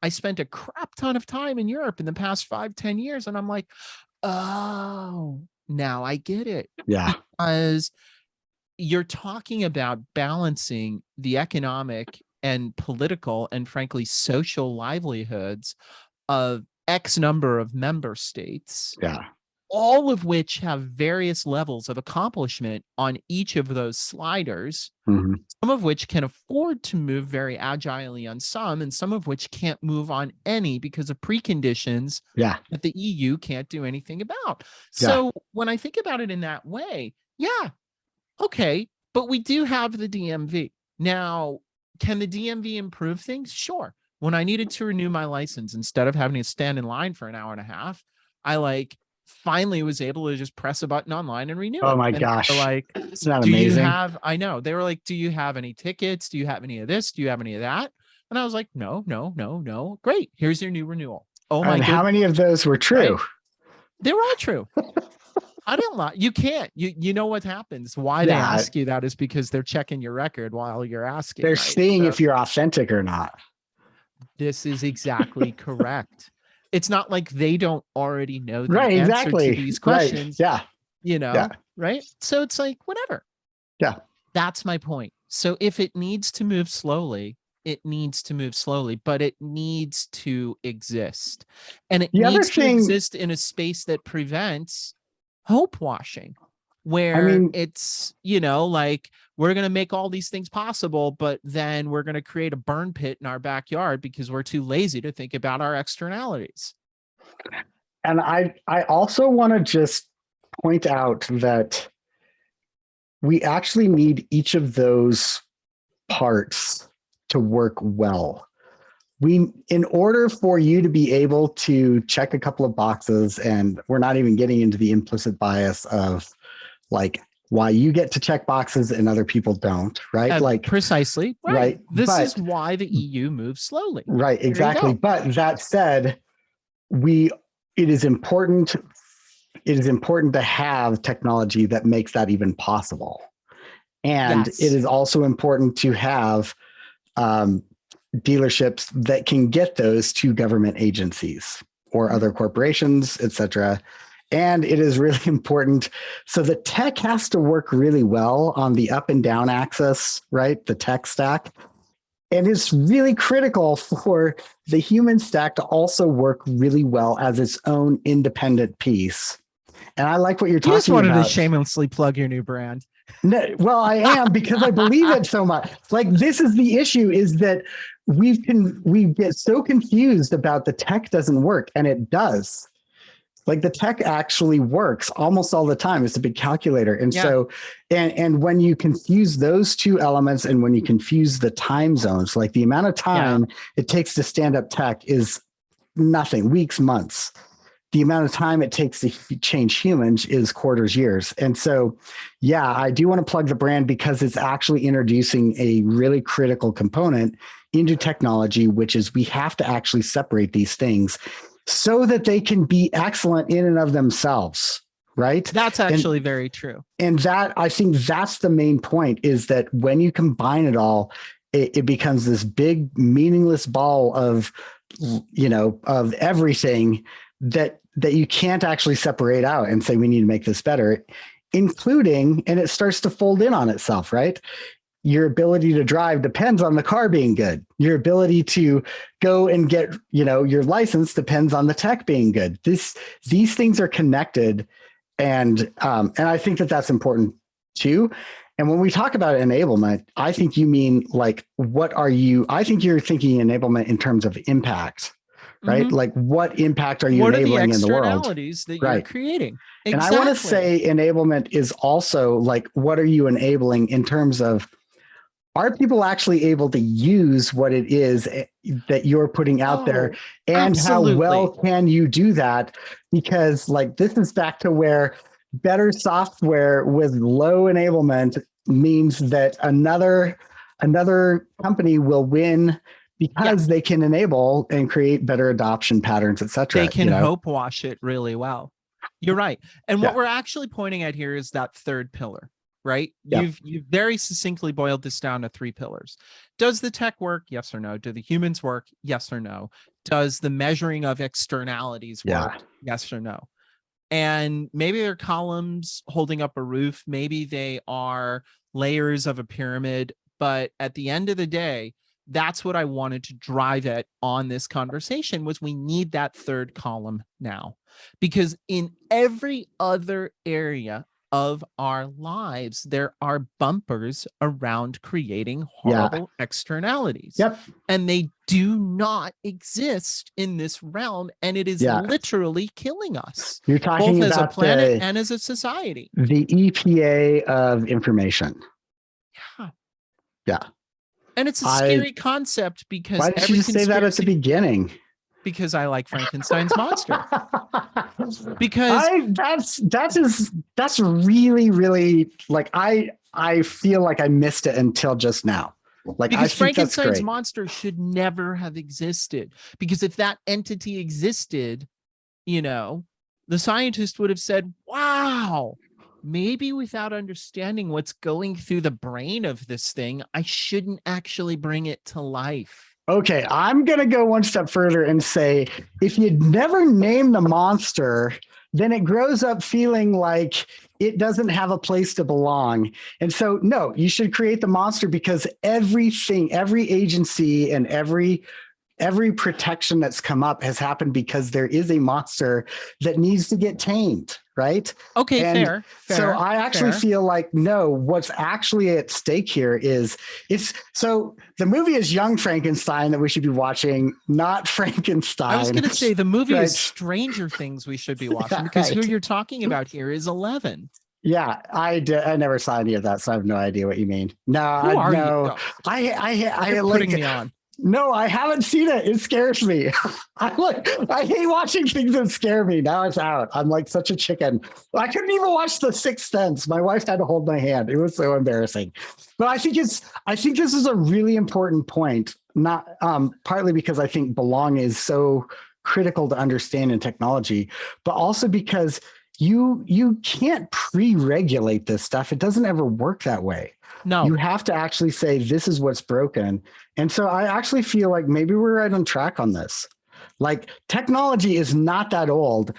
[SPEAKER 2] I spent a crap ton of time in Europe in the past 5-10 years. And I'm like, oh, now I get it.
[SPEAKER 1] Yeah.
[SPEAKER 2] Because you're talking about balancing the economic and political and frankly social livelihoods of X number of member states, all of which have various levels of accomplishment on each of those sliders, some of which can afford to move very agilely on some, and some of which can't move on any because of preconditions that the EU can't do anything about. So when I think about it in that way, okay, but we do have the DMV. Now, can the DMV improve things? Sure. When I needed to renew my license, instead of having to stand in line for an hour and a half, I finally was able to just press a button online and renew it.
[SPEAKER 1] Oh my gosh.
[SPEAKER 2] It's not amazing. I know. They were like, do you have any tickets? Do you have any of this? Do you have any of that? And I was like, no. Great. Here's your new renewal. Oh my God.
[SPEAKER 1] How many of those were true?
[SPEAKER 2] Right? They were all true. I didn't lie. You can't. You know what happens. Why they ask you that is because they're checking your record while you're asking.
[SPEAKER 1] They're seeing if you're authentic or not.
[SPEAKER 2] This is exactly correct. It's not like they don't already know the answer to these questions. Right? So it's like, whatever.
[SPEAKER 1] Yeah.
[SPEAKER 2] That's my point. So if it needs to move slowly, it needs to move slowly, but it needs to exist. And it needs to exist in a space that prevents hope washing, where it's, like we're going to make all these things possible, but then we're going to create a burn pit in our backyard because we're too lazy to think about our externalities.
[SPEAKER 1] And I also want to just point out that we actually need each of those parts to work well. In order for you to be able to check a couple of boxes, and we're not even getting into the implicit bias of like why you get to check boxes and other people don't, right?
[SPEAKER 2] Precisely. Right. This is why the EU moves slowly.
[SPEAKER 1] Right. Exactly. But that said, it is important to have technology that makes that even possible. And it is also important to have dealerships that can get those to government agencies or other corporations, etc. And it is really important. So the tech has to work really well on the up and down axis, right? The tech stack. And it's really critical for the human stack to also work really well as its own independent piece. And I like what you're talking about.
[SPEAKER 2] You just wanted to shamelessly plug your new brand.
[SPEAKER 1] No, well, I am because I believe it so much. Like, this is the issue, is that we get so confused about the tech doesn't work, and it does. Like, the tech actually works almost all the time. It's a big calculator. And so, and when you confuse those two elements, and when you confuse the time zones, like the amount of time it takes to stand up tech is nothing, weeks, months. The amount of time it takes to change humans is quarters, years. And so, yeah, I do want to plug the brand because it's actually introducing a really critical component into technology, which is we have to actually separate these things so that they can be excellent in and of themselves. Right.
[SPEAKER 2] That's actually very true.
[SPEAKER 1] And that, I think that's the main point, is that when you combine it all, it becomes this big meaningless ball of, of everything that you can't actually separate out and say, we need to make this better, including, and it starts to fold in on itself, right? Your ability to drive depends on the car being good. Your ability to go and get, your license depends on the tech being good. These things are connected. And I think that that's important too. And when we talk about enablement, I think you mean like, I think you're thinking enablement in terms of impact. Right? Mm-hmm. Like, what impact are you enabling in the world?
[SPEAKER 2] What are the externalities that you're creating? Exactly.
[SPEAKER 1] And I want to say enablement is also like, what are you enabling in terms of, are people actually able to use what it is that you're putting out there? And absolutely. How well can you do that? Because like, this is back to where better software with low enablement means that another company will win, because they can enable and create better adoption patterns, et cetera.
[SPEAKER 2] They can hope wash it really well. You're right. And what we're actually pointing at here is that third pillar, right? You've very succinctly boiled this down to 3 pillars. Does the tech work? Yes or no. Do the humans work? Yes or no. Does the measuring of externalities work? Yes or no. And maybe they're columns holding up a roof. Maybe they are layers of a pyramid. But at the end of the day, that's what I wanted to drive at on this conversation, was we need that third column now, because in every other area of our lives, there are bumpers around creating horrible externalities.
[SPEAKER 1] Yep.
[SPEAKER 2] And they do not exist in this realm. And it is literally killing us.
[SPEAKER 1] You're talking
[SPEAKER 2] both
[SPEAKER 1] about
[SPEAKER 2] as a planet and as a society.
[SPEAKER 1] The EPA of information. Yeah.
[SPEAKER 2] And it's a scary concept, because
[SPEAKER 1] why did you just say that at the beginning?
[SPEAKER 2] Because I like Frankenstein's monster. Because that's really, really, like, I feel like I missed it until just now. Like, because Frankenstein's monster should never have existed. Because if that entity existed, the scientist would have said, wow, maybe without understanding what's going through the brain of this thing, I shouldn't actually bring it to life.
[SPEAKER 1] Okay, I'm going to go one step further and say, if you'd never name the monster, then it grows up feeling like it doesn't have a place to belong. And so, no, you should create the monster, because everything, every agency and every protection that's come up has happened because there is a monster that needs to get tamed, right?
[SPEAKER 2] Okay,
[SPEAKER 1] and
[SPEAKER 2] fair.
[SPEAKER 1] So I actually feel like, no, what's actually at stake here is so the movie is Young Frankenstein that we should be watching, not Frankenstein.
[SPEAKER 2] I was going to say the movie is Stranger Things we should be watching, because who you're talking about here is 11.
[SPEAKER 1] Yeah, I never saw any of that, so I have no idea what you mean. No,
[SPEAKER 2] who are you?
[SPEAKER 1] No. I
[SPEAKER 2] putting me on.
[SPEAKER 1] No, I haven't seen it. It scares me. I hate watching things that scare me. Now it's out. I'm like such a chicken. I couldn't even watch The Sixth Sense. My wife had to hold my hand. It was so embarrassing. But I think this is a really important point. Not partly because I think belong is so critical to understand in technology, but also because you can't pre-regulate this stuff. It doesn't ever work that way.
[SPEAKER 2] No,
[SPEAKER 1] you have to actually say, this is what's broken. And so I actually feel like maybe we're right on track on this. Like, technology is not that old.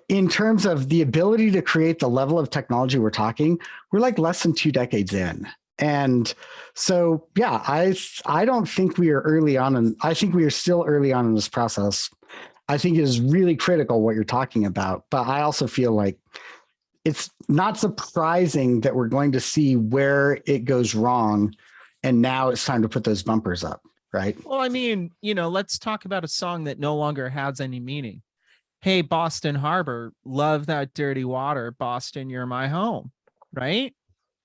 [SPEAKER 1] In terms of the ability to create the level of technology we're talking, we're like less than 2 decades in. And so, yeah, I don't think we are early on, and I think we are still early on in this process. I think it is really critical what you're talking about, but I also feel like it's not surprising that we're going to see where it goes wrong. And now it's time to put those bumpers up, right?
[SPEAKER 2] Well, I mean, let's talk about a song that no longer has any meaning. Hey, Boston Harbor, love that dirty water. Boston, you're my home, right?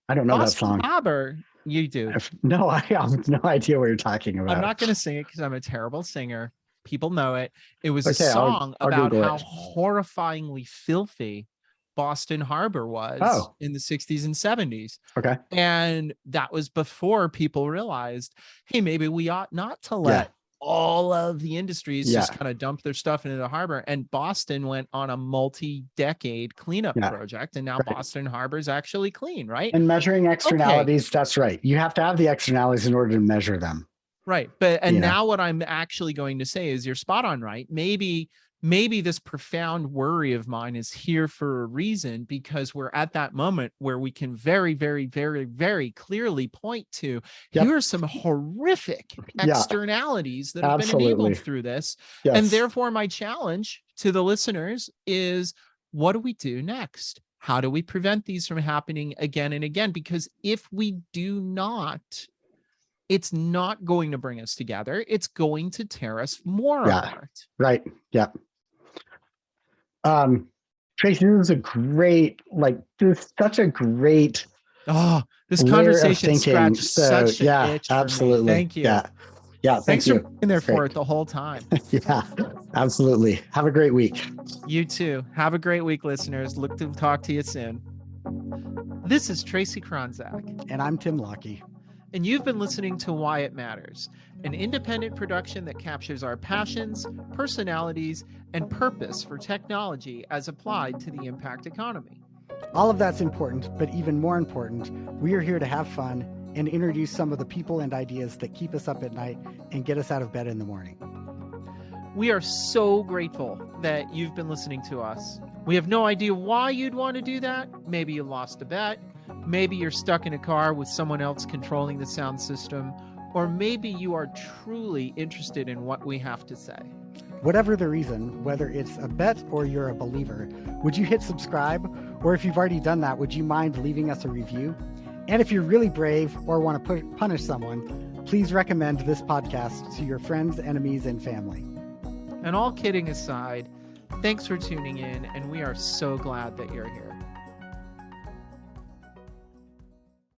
[SPEAKER 1] I don't know
[SPEAKER 2] Boston
[SPEAKER 1] that song.
[SPEAKER 2] Harbor, you do.
[SPEAKER 1] I have no idea what you're talking about.
[SPEAKER 2] I'm not going to sing it because I'm a terrible singer. People know it. It was
[SPEAKER 1] Okay,
[SPEAKER 2] a song
[SPEAKER 1] I'll
[SPEAKER 2] about
[SPEAKER 1] Google
[SPEAKER 2] how
[SPEAKER 1] it.
[SPEAKER 2] horrifyingly filthy Boston Harbor was in the 60s and 70s.
[SPEAKER 1] Okay.
[SPEAKER 2] And that was before people realized, hey, maybe we ought not to let all of the industries just kind of dump their stuff into the harbor. And Boston went on a multi-decade cleanup project, and now Boston Harbor is actually clean, right?
[SPEAKER 1] And measuring externalities, that's right. You have to have the externalities in order to measure them.
[SPEAKER 2] Right. But now what I'm actually going to say is you're spot on, right? Maybe this profound worry of mine is here for a reason, because we're at that moment where we can very, very, very, very clearly point to here are some horrific externalities that have been enabled through this. Yes. And therefore, my challenge to the listeners is, what do we do next? How do we prevent these from happening again and again? Because if we do not, it's not going to bring us together. It's going to tear us more apart.
[SPEAKER 1] Right. Yeah. Tracy, this is a great, such a great.
[SPEAKER 2] This conversation scratched such an itch
[SPEAKER 1] absolutely.
[SPEAKER 2] For me. Thank you.
[SPEAKER 1] Yeah.
[SPEAKER 2] Thanks for being there for it the whole time.
[SPEAKER 1] Yeah, absolutely. Have a great week.
[SPEAKER 2] You too. Have a great week, listeners. Look to talk to you soon. This is Tracy Kronzak.
[SPEAKER 1] And I'm Tim Lockey.
[SPEAKER 2] And you've been listening to Why It Matters, an independent production that captures our passions, personalities, and purpose for technology as applied to the impact economy.
[SPEAKER 3] All of that's important, but even more important, we are here to have fun and introduce some of the people and ideas that keep us up at night and get us out of bed in the morning.
[SPEAKER 2] We are so grateful that you've been listening to us. We have no idea why you'd want to do that. Maybe you lost a bet. Maybe you're stuck in a car with someone else controlling the sound system, or maybe you are truly interested in what we have to say.
[SPEAKER 3] Whatever the reason, whether it's a bet or you're a believer, would you hit subscribe? Or if you've already done that, would you mind leaving us a review? And if you're really brave or want to punish someone, please recommend this podcast to your friends, enemies, and family.
[SPEAKER 2] And all kidding aside, thanks for tuning in, and we are so glad that you're here.